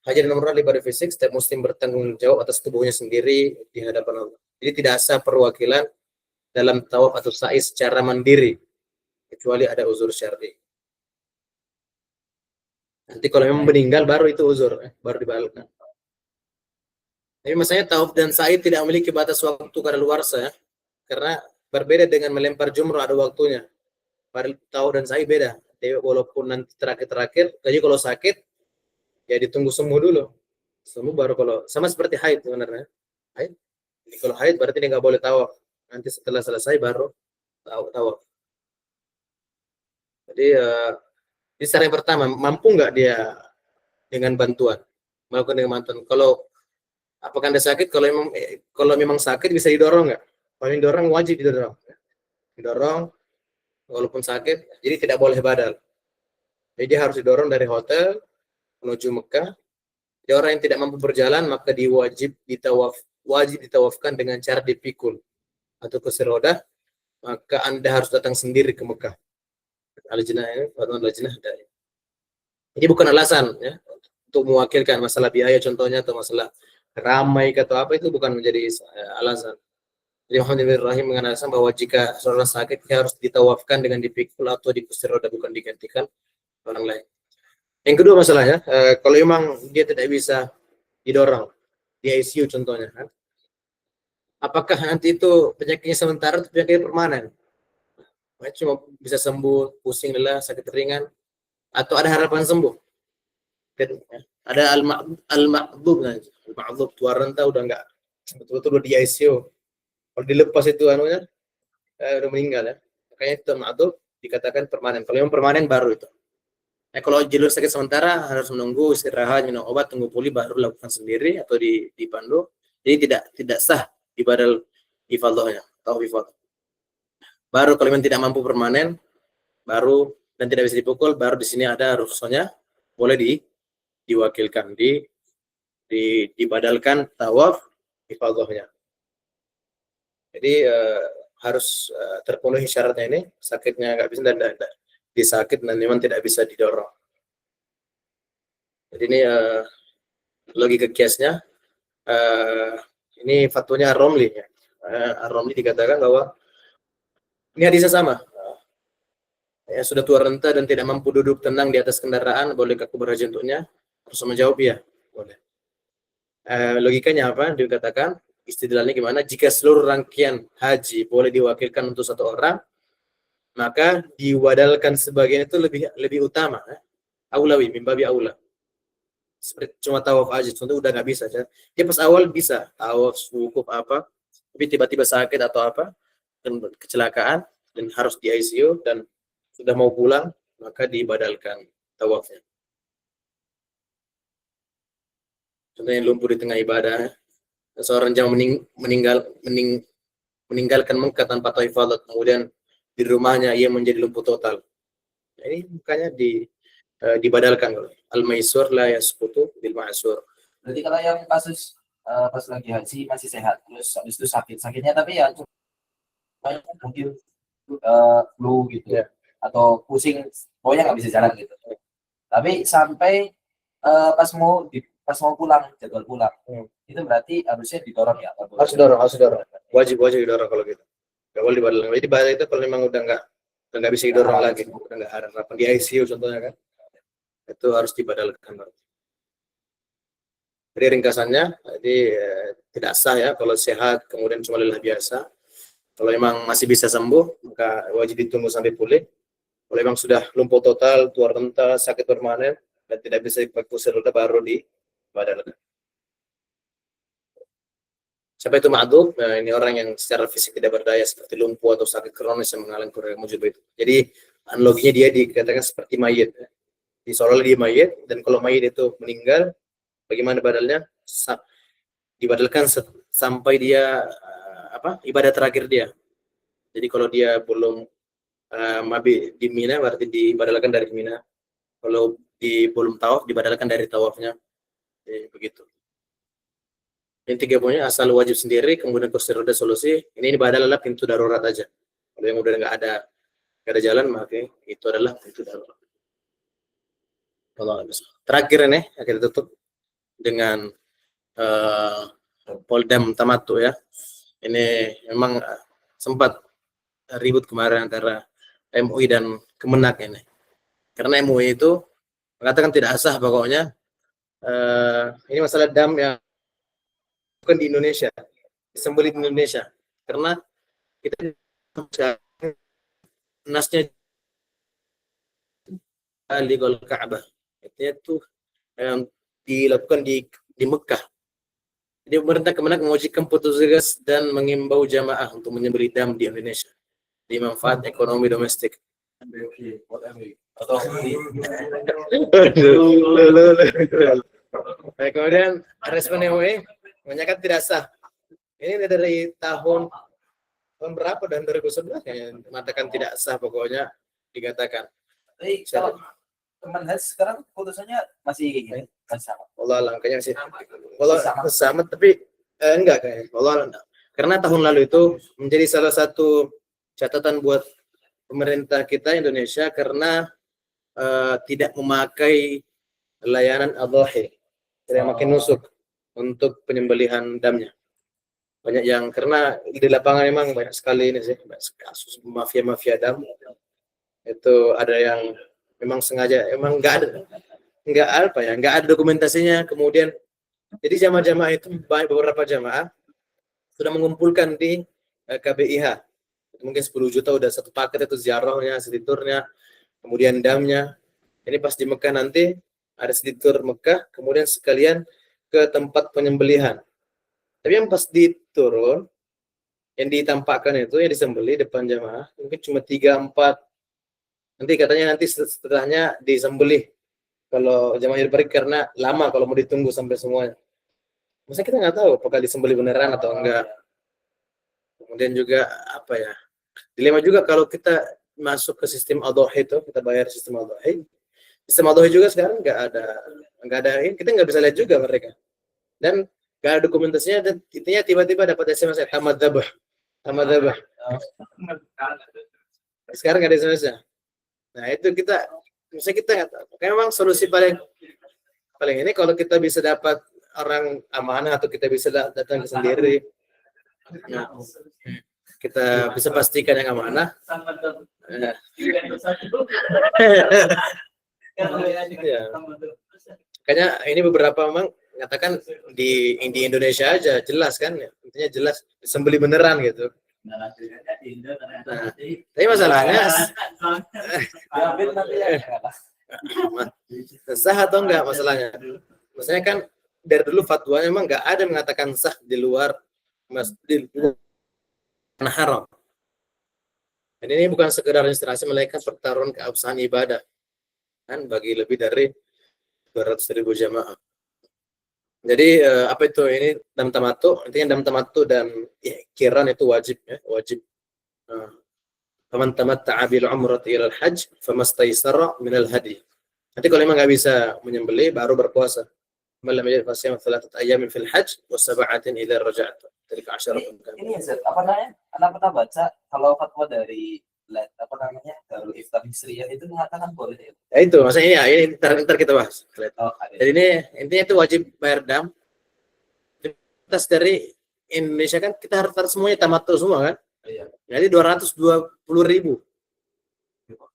Haji dan umrah ibadah fisik, setiap muslim bertanggung jawab atas tubuhnya sendiri di hadapan Allah. Jadi tidak sah perwakilan dalam tawaf atau sa'i secara mandiri kecuali ada uzur syar'i. Nanti kalau memang meninggal baru itu uzur, baru dibatalkan. Tapi masalahnya tawaf dan sa'i tidak memiliki batas waktu kadaluarsa ya. Karena berbeda dengan melempar jumrah ada waktunya. Pada tawaf dan sa'i beda. Jadi walaupun nanti terakhir, jadi kalau sakit ya ditunggu sembuh dulu. Sembuh baru kalau sama seperti haid sebenarnya. Haid. Jadi kalau haid berarti dia nggak boleh tawaf. Nanti setelah selesai baru tawaf. Jadi di secara yang pertama mampu nggak dia dengan bantuan melakukan dengan bantuan. Kalau apakah Anda sakit? Kalau memang sakit bisa didorong nggak? Kalau didorong wajib didorong walaupun sakit. Jadi tidak boleh badal. Jadi dia harus didorong dari hotel menuju Mekah. Jadi orang yang tidak mampu berjalan maka wajib ditawafkan dengan cara dipikul atau kursi roda. Maka Anda harus datang sendiri ke Mekah. Al-Jinah ini, Al-Jinah ada. Ini bukan alasan ya untuk mewakilkan masalah biaya contohnya atau masalah ramai atau apa itu bukan menjadi alasan. Jadi Muhammad bin Rahim mengatakan bahwa jika seorang sakit dia harus ditawafkan dengan dipikul atau di kursi roda bukan digantikan orang lain. Yang kedua masalahnya kalau memang dia tidak bisa didorong di ICU contohnya kan. Apakah nanti itu penyakitnya sementara atau penyakit permanen? Cuma bisa sembuh, pusing lelah, sakit ringan, atau ada harapan sembuh. Ada al-ma'dhub, tua renta udah enggak betul-betul di ICU. Kalau dilepas itu anunya udah meninggal ya. Makanya itu ma'dhub dikatakan permanen. Kalau yang permanen baru itu. Kalau jalur sakit sementara harus menunggu istirahat, minum obat, tunggu pulih baru lakukan sendiri atau dipandu. Jadi tidak sah ibadal ifadahnya atau ifadah. Baru kalau memang tidak mampu permanen, baru dan tidak bisa dipukul, baru di sini ada rukhsahnya boleh diwakilkan dibadalkan tawaf ifadahnya. Jadi harus terpenuhi syaratnya ini, sakitnya nggak bisa dan disakit dan memang tidak bisa didorong. Jadi ini logika kiasnya, ini fatwanya Ar-Romli. Ar-Romli dikatakan bahwa ini hadisnya sama. Ya, sudah tua renta dan tidak mampu duduk tenang di atas kendaraan, bolehkah aku berhaji untuknya? Harus menjawab ya, boleh. Logikanya apa? Dikatakan istidlalnya gimana? Jika seluruh rangkaian haji boleh diwakilkan untuk satu orang, maka diwadalkan sebagian itu lebih utama. Aulawi, mimbabi aula. Seperti cuma tawaf aja, contoh udah nggak bisa. Dia pas awal bisa tawaf, wukuf apa, tapi tiba-tiba sakit atau apa, dan kecelakaan dan harus di ICU dan sudah mau pulang, maka dibadalkan tawafnya. Contohnya lumpuh di tengah ibadah, seorang jamaah meninggalkan Mekah tanpa tawaf, kemudian di rumahnya ia menjadi lumpuh total. Nah, ini makanya dibadalkan. Al-maisur la yasqutu bil ma'sur. Berarti kalau yang kasus pas lagi haji masih sehat, terus habis itu sakitnya tapi ya mungkin flu gitu Ya. atau pusing, pokoknya nggak bisa jalan gitu. Tapi sampai pas mau pulang, jadwal pulang, itu berarti harusnya didorong ya? Harus dorong. Wajib didorong kalau gitu. Gak boleh dibadalkan. Jadi badal itu kalau memang udah nggak bisa didorong lagi, udah nggak ada harapan di ICU contohnya kan, itu harus dibadalkan. Jadi ringkasannya, jadi tidak sah ya kalau sehat kemudian cuma lelah biasa. Kalau memang masih bisa sembuh, maka wajib ditunggu sampai pulih. Kalau memang sudah lumpuh total, tua renta, sakit permanen, dan tidak bisa dipakai kursi roda, baru dibadalkan. Siapa itu ma'dub? Nah, ini orang yang secara fisik tidak berdaya, seperti lumpuh atau sakit kronis yang mengalami kurang mujib itu. Jadi analoginya dia dikatakan seperti mayit. Di seolah dia mayit, dan kalau mayit itu meninggal, bagaimana badalnya? Dibadalkan sampai dia ibadah terakhir dia. Jadi kalau dia belum mabit di Mina, berarti dibadalkan dari Mina. Kalau belum tawaf, dibadalkan dari tawafnya. Jadi begitu. Yang 3 poinnya, asal wajib sendiri, kemudian kursi roda solusi. Ini badal adalah pintu darurat aja. Kalau yang udah nggak ada jalan, maka itu adalah pintu darurat. Terakhir ini kita tutup dengan Poldam Tamattu ya. Ini memang sempat ribut kemarin antara MUI dan Kemenak ini. Karena MUI itu mengatakan tidak sah pokoknya. Ini masalah dam yang bukan di Indonesia, disembelih di Indonesia. Karena kita nasnya legal Ka'bah. Itu dilakukan di Mekah. Jadi pemerintah Kemenak mewajibkan petugas dan mengimbau jamaah untuk menyembelih dam di Indonesia di manfaat ekonomi domestik. Nah, kemudian respon MUI menyatakan tidak sah. Ini dari tahun berapa, dan 2011 yang mengatakan tidak sah pokoknya dikatakan. Tapi kalau Kemenhas sekarang putusannya masih gini, masih sama. Allah langkahnya sih. Allah sama tapi enggak kayaknya. Allah enggak. Karena tahun lalu itu menjadi salah satu catatan buat pemerintah kita Indonesia karena tidak memakai layanan adhahi, tidak makin nusuk untuk penyembelihan damnya. Banyak yang karena di lapangan memang banyak sekali ini sih kasus mafia dam. Itu ada yang memang sengaja, emang nggak ada dokumentasinya. Kemudian jadi jamaah itu beberapa jamaah sudah mengumpulkan di KBIH, mungkin 10 juta udah satu paket itu ziarahnya, sediturnya, kemudian damnya. Ini pas di Mekah nanti ada seditur Mekah, kemudian sekalian ke tempat penyembelihan. Tapi yang pas diturun, yang ditampakkan itu yang disembelih depan jamaah mungkin cuma 3-4 Nanti katanya nanti setelahnya disembelih kalau jamaah Idul Fitri karena lama kalau mau ditunggu sampai semuanya. Masa kita nggak tahu apakah disembelih beneran atau enggak. Kemudian juga apa ya? Dilema juga kalau kita masuk ke sistem adhohi itu, kita bayar sistem adhohi. Sistem adhohi juga sekarang nggak ada ini, kita nggak bisa lihat juga mereka. Dan nggak ada dokumentasinya dan intinya tiba-tiba dapat SMS tamat dzabh. Sekarang nggak ada SMS-nya. Nah itu misalnya kita nggak tahu. Kayak memang solusi paling ini kalau kita bisa dapat orang amanah atau kita bisa datang ke sendiri. Nah, kita bisa pastikan yang amanah. Ya. Kayaknya ini beberapa memang katakan di Indonesia aja jelas kan, intinya jelas disembeli beneran gitu. Nah, tapi masalahnya sah atau enggak masalahnya? Maksudnya kan dari dulu fatwanya memang enggak ada mengatakan sah di luar masjid karena haram. Dan ini bukan sekedar registrasi, melainkan pertaruhan keabsahan ibadah kan bagi lebih dari 200.000 jamaah. Jadi apa itu ini dam tamattu, intinya dam tamattu dan kiran itu wajib ya, wajib. Faman tamatta'a bil umrati ila al-hajj famastaysara min al-hadi. Nanti kalau memang nggak bisa menyembelih baru berpuasa. Malam yajid fasiyam 3 ayamin fil hajj wa 7 idza raja'ta. Tilka 10. Ini ya Zat, apa namanya? Anak pernah baca kalau fatwa dari apa namanya Darul Ifta Misriyah itu mengatakan boleh ya. Ya itu maksudnya ini ntar kita bahas. Oh, Jadi ini intinya itu wajib bayar dam. Atas dari Indonesia kan kita harus semuanya tamattu semua kan. iya. Jadi 220.000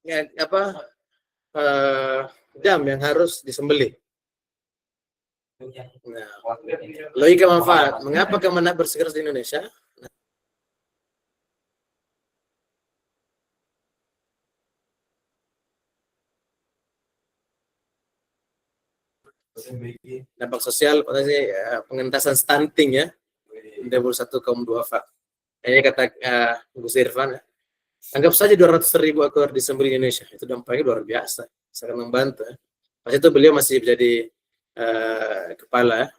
ya, apa dam yang harus disembelih. Nah, logika manfaat. Mengapa Kemenak bersikeras di Indonesia? Dampak sosial, pengentasan stunting ya, 21 kaum duafa. Ini kata Gus Irfan, anggap saja 200.000 ekor disembelih di Indonesia, itu dampaknya luar biasa, sangat membantu. Pas itu beliau masih menjadi kepala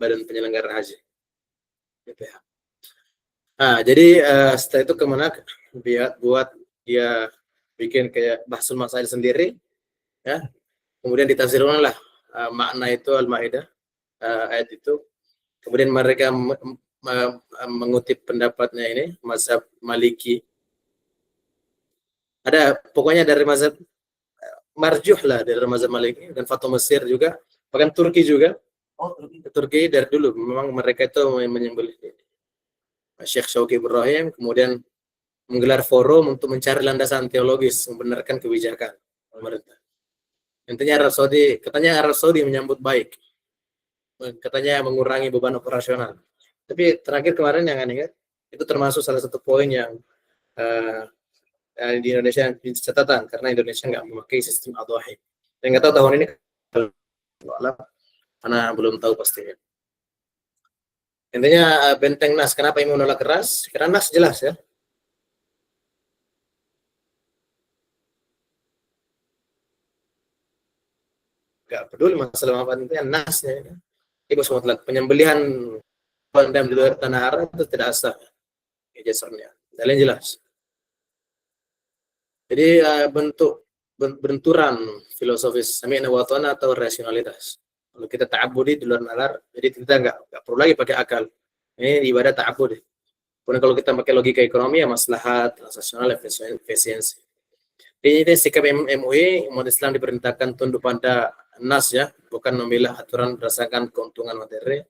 Badan Penyelenggara Haji. BPH. Nah, jadi setelah itu Kemenak buat dia bikin kayak bahsul masail sendiri, ya. Kemudian ditafsirkan lah makna itu Al-Maidah ayat itu. Kemudian mereka mengutip pendapatnya ini mazhab Maliki. Ada pokoknya dari mazhab marjuh lah dari mazhab Maliki dan fatwa Mesir juga, bahkan Turki juga. Oh, Turki dari dulu memang mereka itu menyembelih Syekh Syauqi Ibrahim, kemudian menggelar forum untuk mencari landasan teologis membenarkan kebijakan pemerintah. Intinya katanya Arab Saudi menyambut baik, katanya mengurangi beban operasional. Tapi terakhir kemarin yang aneh itu termasuk salah satu poin yang di Indonesia yang catatan karena Indonesia nggak memakai sistem adhohi. Yang nggak tahu tahun ini karena belum tahu pastinya. Intinya benteng Nas, kenapa ini menolak keras? Karena Nas jelas ya. Gak peduli masalah manfaat, intinya Nasnya. Ibu semua telah penyembelihan dam di luar tanah haram itu tidak sah. Jasarnya. Dalilnya jelas. Jadi bentuk benturan filosofis sami'na wa ta'na atau rasionalitas. Kalau kita ta'abbudi di luar nalar, jadi kita nggak perlu lagi pakai akal. Ini ibadah ta'abbudi. Kemudian kalau kita pakai logika ekonomi ya maslahat, transaksional, efisiensi. Ini sikap MUI, umat Islam diperintahkan tunduk pada nas ya, bukan memilah aturan berdasarkan keuntungan materi.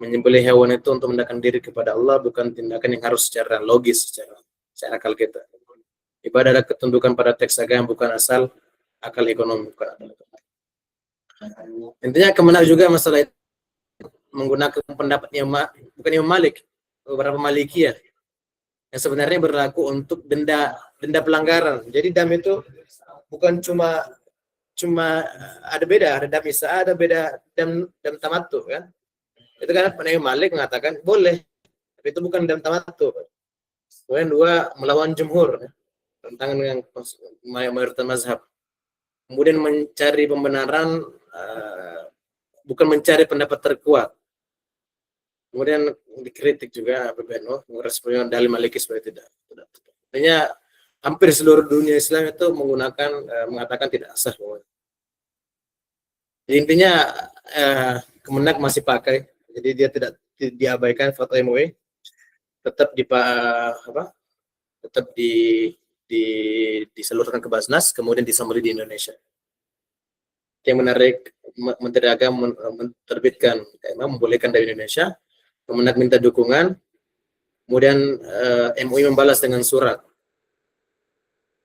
Menyembelih hewan itu untuk mendekatkan diri kepada Allah, bukan tindakan yang harus secara logis, secara akal kita. Ibadah ada ketundukan pada teks agama, bukan asal akal ekonomi. Intinya Kemenak juga masalah itu menggunakan pendapatnya bukan Imam Malik, beberapa Malikiyah yang sebenarnya berlaku untuk denda pelanggaran. Jadi dam itu bukan cuma ada beda, ada dam isa, ada beda dam tamattu kan. Itu kan Imam Malik mengatakan boleh, tapi itu bukan dam tamattu. Kemudian dua melawan jumhur. tentangan dengan mayoritas mazhab. Kemudian mencari pembenaran, bukan mencari pendapat terkuat. Kemudian dikritik juga PBNU, meresponnya dalil maliki supaya tidak. Artinya hampir seluruh dunia Islam itu mengatakan tidak sah. Jadi intinya Kemenak masih pakai, jadi dia tidak diabaikan fatwa MUI, tetap disalurkan ke Basnas, kemudian disambung di Indonesia. Yang menarik, Menteri Agama menerbitkan, membolehkan dari Indonesia, Kemenak minta dukungan, kemudian MUI membalas dengan surat.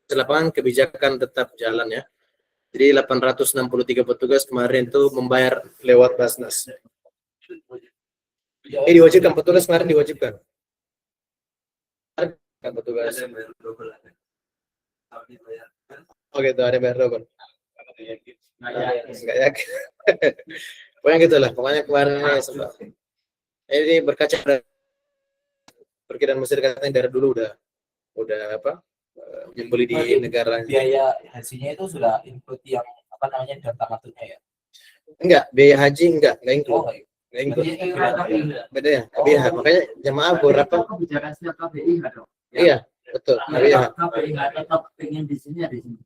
Lapangan kebijakan tetap jalan ya. Jadi 863 petugas kemarin itu membayar lewat Basnas. Diwajibkan, petugas kemarin diwajibkan. Kan petugas. Oke, itu ada bayar double. Nggak yakin. Pokoknya gitulah. Pokoknya kemarin ini berkaca dari perkiraan Mesir, katanya dari dulu udah membeli di negara. Biaya hajinya itu sudah include yang data matutnya ya? Enggak, biaya haji enggak include. Oh, Enggak include. beda Beda ya, KBH. Makanya jemaah beberapa. Kebijakan setiap KPIH dong. Iya, betul. KBH. KPIH tetap pengen di sini ada di sini.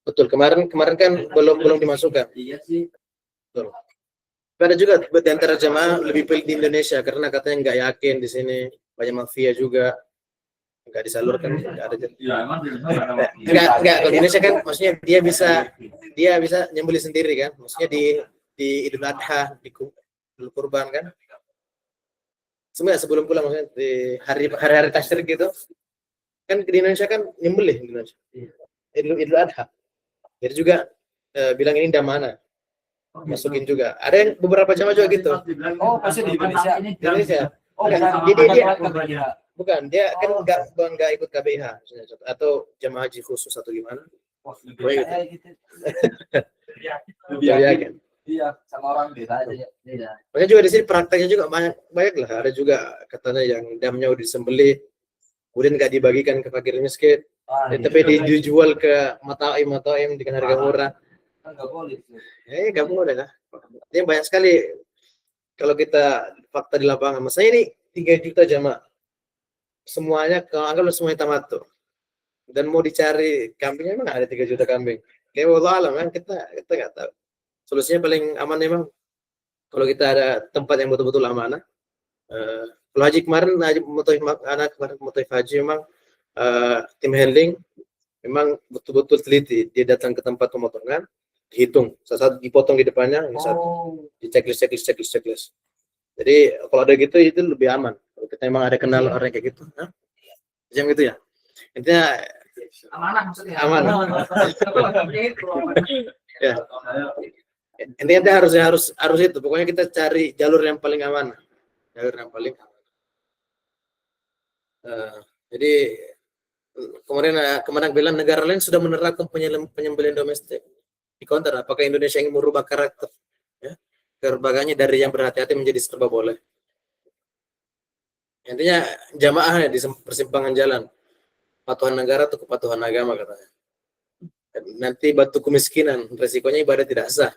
Betul. Kemarin kan belum dimasukkan. Iya sih. Betul. Tapi ada juga di antara jemaah lebih pilih di Indonesia karena katanya nggak yakin di sini, banyak mafia juga, nggak disalurkan. Ada Ya emang nggak kalau di Indonesia kan maksudnya dia bisa nyembelih sendiri kan, maksudnya di Idul Adha, di Idul Kurban kan, sebenarnya sebelum pulang, maksudnya di hari-hari tasyrik gitu kan, di Indonesia kan nyembelih di Indonesia Idul Adha, jadi juga bilang ini damana, masukin juga. Ada yang beberapa jamaah juga gitu. Oh, pasti di Indonesia. Indonesia. Oh, Bukan, dia kan nggak ikut KBIH atau jamaah haji khusus atau gimana. Wah, lebih gitu. Yakin. Iya, sama orang beda aja. Iya. Makanya juga di sini prakteknya juga banyak lah. Ada juga katanya yang damnya udah disembelih, kemudian nggak dibagikan ke fakir miskin, tapi dijual ke mataim dengan harga murah. Nggak boleh. Nggak boleh lah. Ini banyak sekali kalau kita fakta di lapangan. Maksudnya ini 3 juta jamaah. Semuanya kalau semuanya tamattu. Dan mau dicari kambingnya memang ada 3 juta kambing. Kayak wallah alam kan kita nggak tahu. Solusinya paling aman memang kalau kita ada tempat yang betul-betul amanah. Kalau haji kemarin, Motoif Haji memang tim handling memang betul-betul teliti. Dia datang ke tempat pemotongan, dihitung, saat dipotong di depannya, di checklist. Jadi kalau ada gitu itu lebih aman. Kalau kita memang ada kenal orang kayak gitu, jam gitu ya. Intinya Amanah maksudnya. Amanah. Ya. Intinya harus itu. Pokoknya kita cari jalur yang paling aman. Jadi kemarin bilang negara lain sudah menerapkan penyembelihan domestik. Di counter, apakah Indonesia ingin merubah karakter? Ya, terbaganya dari yang berhati-hati menjadi serba boleh. Intinya jamaah di persimpangan jalan, patuhan negara atau kepatuhan agama katanya. Nanti batu kemiskinan, resikonya ibadah tidak sah.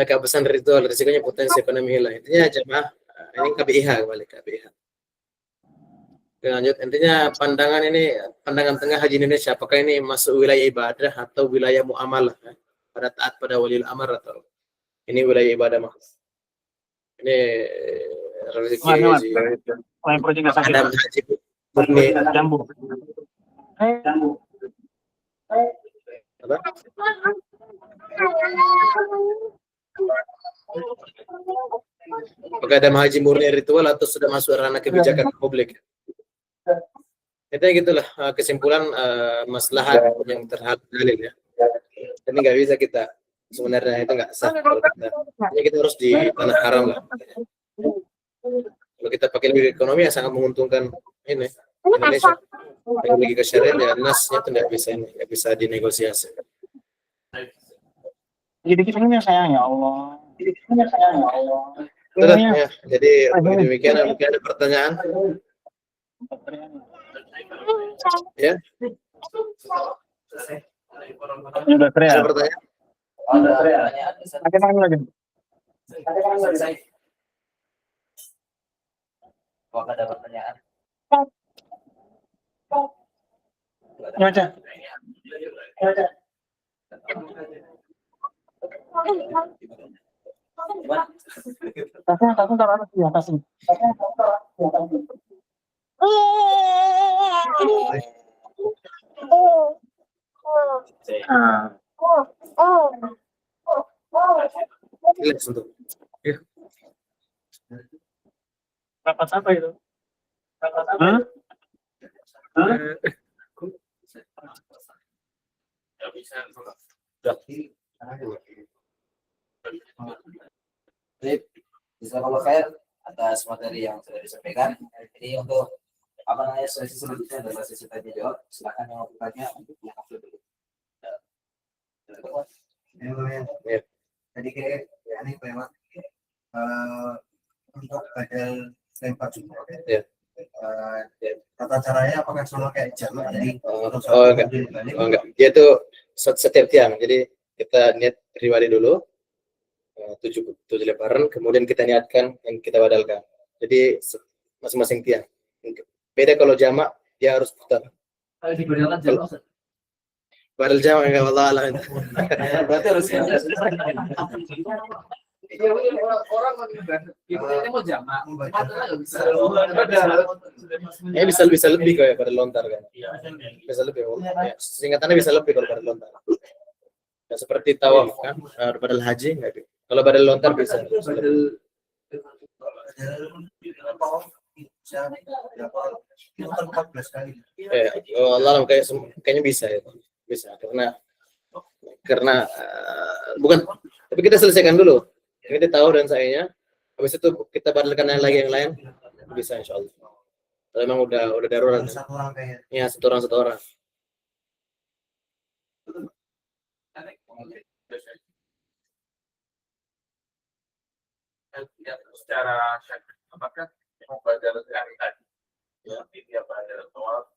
Kehabisan ritual, resikonya potensi ekonomi hilang. Intinya jamaah ini KBIH kembali KBIH. Lanjut, intinya pandangan tengah haji Indonesia, apakah ini masuk wilayah ibadah atau wilayah muamalah, pada taat pada waliul amr atau ini wilayah ibadah mah? Ini rezeki Adam Haji murni. Apa? Apakah Adam Haji murni ritual atau sudah masuk ranah kebijakan publik? Itu gitulah kesimpulan maslahat yang terhadap dalil ya. Ini nggak bisa kita sebenarnya itu nggak sah. Kita harus di tanah haram lah. Kalau kita pakai logika ekonomi yang sangat menguntungkan ini Indonesia. Pakai logika syariat ya nasnya itu nggak bisa dinegosiasi. Jadi kita sayang ya Allah. Itulah ya. Jadi demikian, mungkin ada pertanyaan. Ya, Selesai. Ini udah keren. ada pertanyaan? Ada pertanyaan? Pakai tangan lagi. Selesai. Apakah ada pertanyaan? Baca. Tasnya taruh di atas nih. Relax untuk. Rapat apa itu? Hah? Nggak bisa. Baik, jazakallah khair atas materi yang sudah disampaikan. Ini untuk apa namanya sesi selanjutnya adalah sesi tanya jawab. Silakan yang mau bertanya untuk yang upload dulu. Ya. Jadi kayak ini memang untuk badal lempar jumroh Ya. tata caranya apakah sama kayak jamak jadi Enggak. Dia tuh setiap tiang. Jadi kita niat pribadi dulu. 7 lebaran, kemudian kita niatkan yang kita badalkan. Jadi masing-masing tiang. Beda kalau jamak, dia harus putar. Kalau diberikan jamak, Badal jamak enggak Allah. berarti harus orang ini mau jamak, nggak bisa. Bisa lebih kayak pada lontar kan. Bisa lebih. Ya, singkatannya bisa lebih kalau pada lontar. Ya, seperti tawaf kan, badal haji enggak. Kalau badal lontar bisa. Allah kayaknya bisa ya. Bisa karena bukan, tapi kita selesaikan dulu. Kita tahu dan sayanya. Habis itu kita badalkan yang lain bisa insya Allah. Kalau memang udah darurat. Ya, satu orang. Ya, secara apakah mau badal hari tadi? Ya, dia badal tawaf,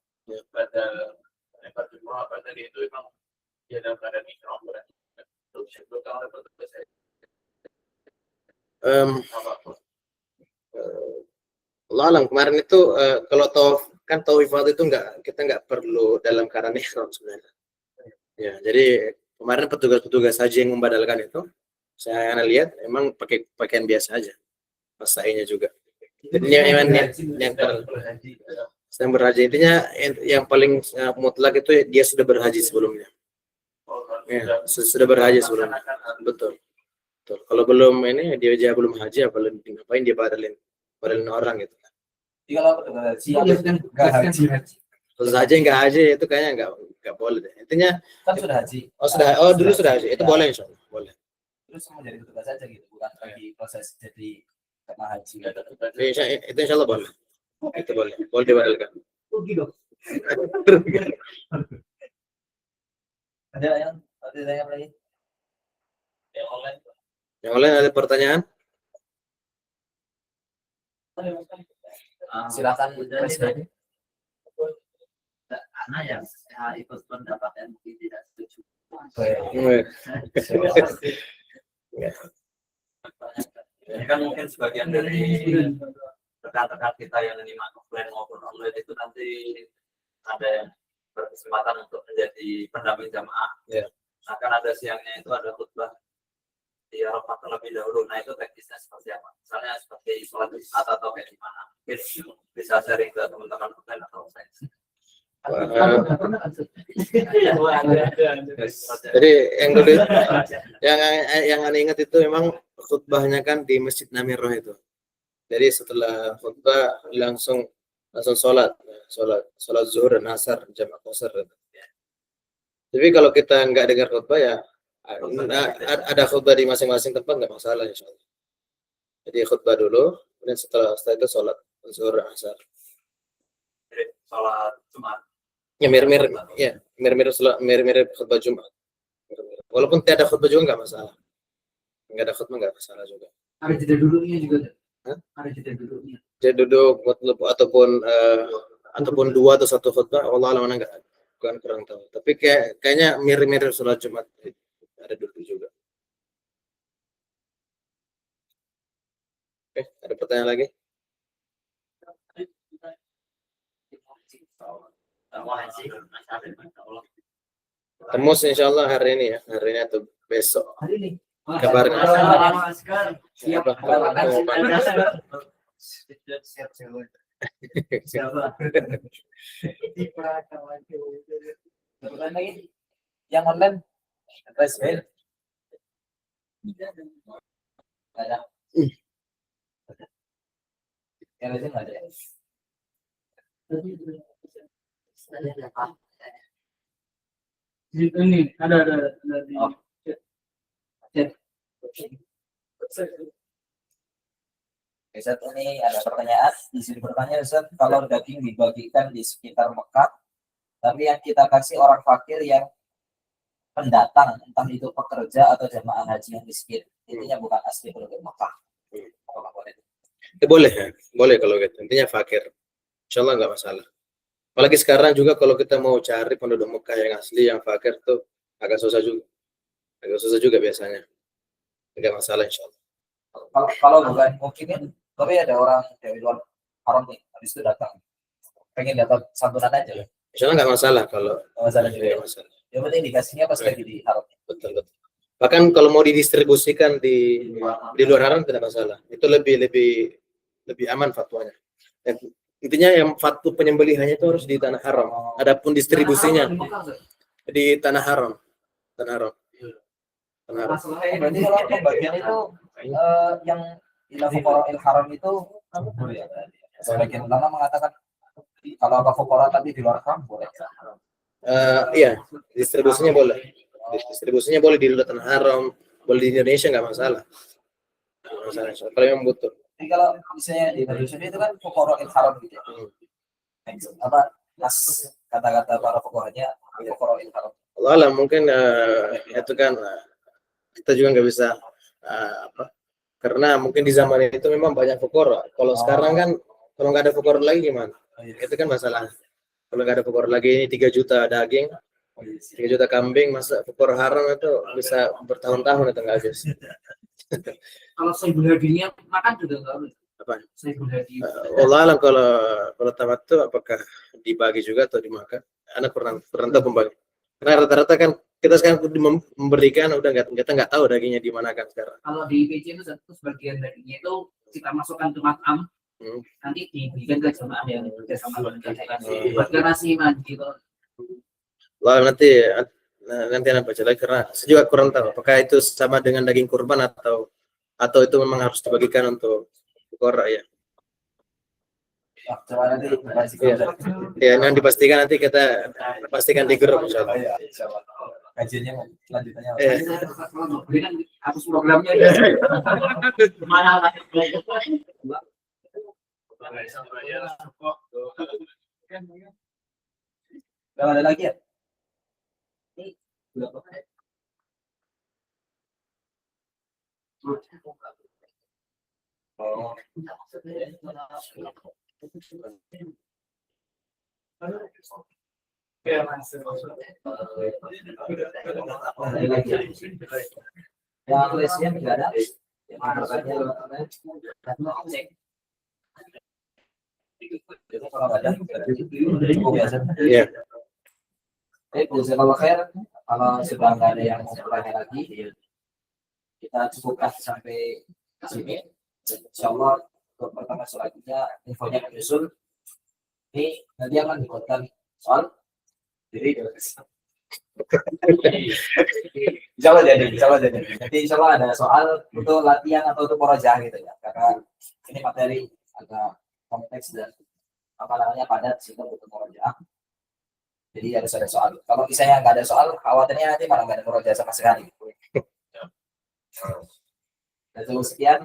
badal lempar jumroh, badal itu memang dia dalam keadaan ihram berarti. Terus sebelum kalau dapat selesai. Allah alam kemarin itu kalau tawaf kan tawaf itu kita nggak perlu dalam keadaan ihram sebenarnya. Ya, jadi kemarin petugas haji yang membadalkan itu saya lihat emang pakai pakaian biasa aja, pas sainya juga. Jadi yang sedang berhaji intinya yang paling mutlak itu dia sudah berhaji sebelumnya. Ya, sudah berhaji sebelumnya. Betul. Kalau belum ini dia belum haji, apalagi ngapain dia badalin orang gitu. Jadi kalau petugas haji nggak haji. Terus haji nggak haji itu kayaknya nggak boleh deh. Intinya Kan sudah haji. Dulu sudah haji. Itu boleh insya Allah. Boleh. Terus mau jadi petugas saja gitu, bukan lagi proses jadi karena haji. Itu insya Allah boleh. Itu boleh dibadalkan. Ada yang lagi? Yang lain ada pertanyaan? Silakan. Karena yang saya ikut pendapat yang mungkin tidak setuju. Ini kan mungkin sebagian dari rekan-rekan kita yang menyimak offline maupun online itu nanti ada yang berkesempatan untuk menjadi pendamping jamaah. Ya. Akan ada siangnya itu ada khutbah di Arafah terlebih dahulu. Nah itu teknisnya seperti apa? Misalnya seperti sholat Jumat atau kayak gimana? Mungkin bisa sharing ke teman-teman offline atau offline. Jadi yang dulu yang aneh ingat itu memang khutbahnya kan di Masjid Namirah itu. Jadi setelah khutbah langsung sholat zuhur dan asar jamaah qasar. Tapi kalau kita nggak dengar khutbah ya ada khutbah di masing-masing tempat nggak masalah insyaallah. Jadi khutbah dulu, kemudian setelah itu sholat zuhur dan asar. Sholat Jumat. Ya mirip khutbah Jumat. Walaupun tidak ada khutbah juga nggak masalah. Nggak ada khutbah nggak masalah juga. Ada jeda dulunya juga. Hah? Ada jeda dulunya. Jadi duduk ataupun ataupun 2 atau 1 khutbah, Allah alam enggak, bukan kurang tahu. Tapi kayaknya mirip-mirip sholat Jumat ada dulu juga. Oke, ada pertanyaan lagi? Tembus insyaallah hari ini ya, hari ini atau besok. Hari ini. Kabarnya. Siap. Siap cewek. Kemudian lagi yang online address mail. Ada. Yang lain nggak ada. Ini ada di Oh. Ustaz, ini ada pertanyaan di sini bertanya, Ustaz, kalau daging dibagikan di sekitar Mekah, tapi yang kita kasih orang fakir yang pendatang, entah itu pekerja atau jemaah haji yang miskin, intinya bukan asli penduduk Mekah. Apakah boleh? Boleh ya, boleh kalau gitu. Intinya fakir. Insyaallah nggak masalah. Apalagi sekarang juga kalau kita mau cari penduduk Mekah yang asli, yang fakir tuh agak susah juga. Agak susah juga biasanya. Enggak masalah insyaallah. Kalau bukan mungkin, tapi ada orang dari luar haram nih, habis itu datang, pengen dapat santunan aja. Insyaallah nggak masalah kalau Nggak masalah juga. nggak masalah. Yang penting dikasihnya pas lagi di haram. Betul betul. Bahkan kalau mau didistribusikan di luar haram tidak masalah. Itu lebih aman fatwanya. Dan intinya yang fatwa penyembelihannya itu harus di tanah haram. Adapun distribusinya di tanah haram. Tanah haram. Tanah haram. Berarti kalau pembagian itu yang ila fuqara'il haram itu boleh ya? Sebagian ulama mengatakan kalau apa fuqara tapi di luar haram boleh. Iya, distribusinya boleh. Distribusinya boleh di luar tanah haram, boleh di Indonesia nggak masalah. Nggak masalah. Kalau yang butuh. Jadi kalau misalnya di Indonesia itu kan fuqara'il haram gitu ya. Apa as kata-kata para fuqaranya fuqara'il haram. Allah alam, mungkin itu kan kita juga nggak bisa apa, karena mungkin di zaman itu memang banyak fuqara. Kalau sekarang kan kalau nggak ada fuqara lagi gimana? Itu kan masalah. Kalau nggak ada fuqara lagi, ini 3 juta daging, 3 juta kambing, masa fuqara haram itu bisa bertahun-tahun itu nggak habis. Kalau saibul hadinya makan juga nggak boleh. Apa? Saibul hadi. Allah alam, kalau tamattu apakah dibagi juga atau dimakan? Anak pernah tahu pembagi. Karena rata-rata kan kita sekarang memberikan udah kita nggak tahu dagingnya di mana kan sekarang. Kalau di PC itu satu sebagian dagingnya itu kita masukkan ke makam, nanti diberikan ke jemaah yang bekerjasama dengan kita. Buat nasi mandi gitu. Lah nanti anak baca lagi karena saya juga kurang tahu apakah itu sama dengan daging kurban atau itu memang harus dibagikan untuk fuqara ya. Coba nanti Ya, yang dipastikan nanti kita pastikan di grup insyaallah. insyaallah. Kajiannya lanjutannya. Kalau beli kan hapus programnya. Mana lah. Kalau ada lagi ya? Oh. Yang tulisnya tidak ada. Yang bertanya kalau ada, cukup biasa. Iya. Jazakallah khair. Kalau sudah nggak ada yang mau bertanya lagi, kita cukupkan sampai sini. Insyaallah untuk pertama selanjutnya infonya menyusul. Ini nanti akan dibuatkan soal. Jadi insyaallah jadi. Nanti insyaallah ada soal untuk latihan atau untuk murojaah gitu ya. Karena ini materi agak kompleks dan apa namanya padat sehingga butuh murojaah. Jadi harus ada soal. Kalau misalnya nggak ada soal, khawatirnya nanti malah nggak ada murojaah sama sekali. Dan cukup sekian.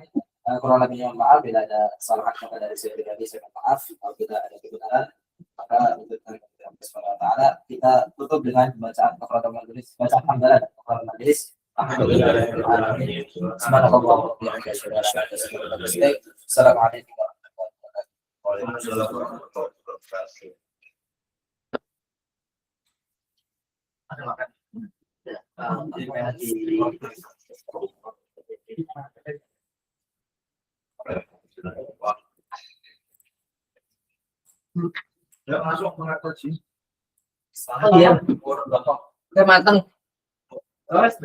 Kurang lebihnya maaf bila ada kesalahan kata dari saya pribadi, saya mohon maaf. Kalau tidak ada kebenaran, maka untuk Taala kita tutup dengan bacaan kafaratul majelis, bacaan hamdalah dan kafaratul majelis. Alhamdulillahirobbilalamin. Subhanallah wa bihamdihi. Assalamualaikum warahmatullahi wabarakatuh. Ada makan. Ya masuk mengatur sih. Oh iya. Udah matang. Terus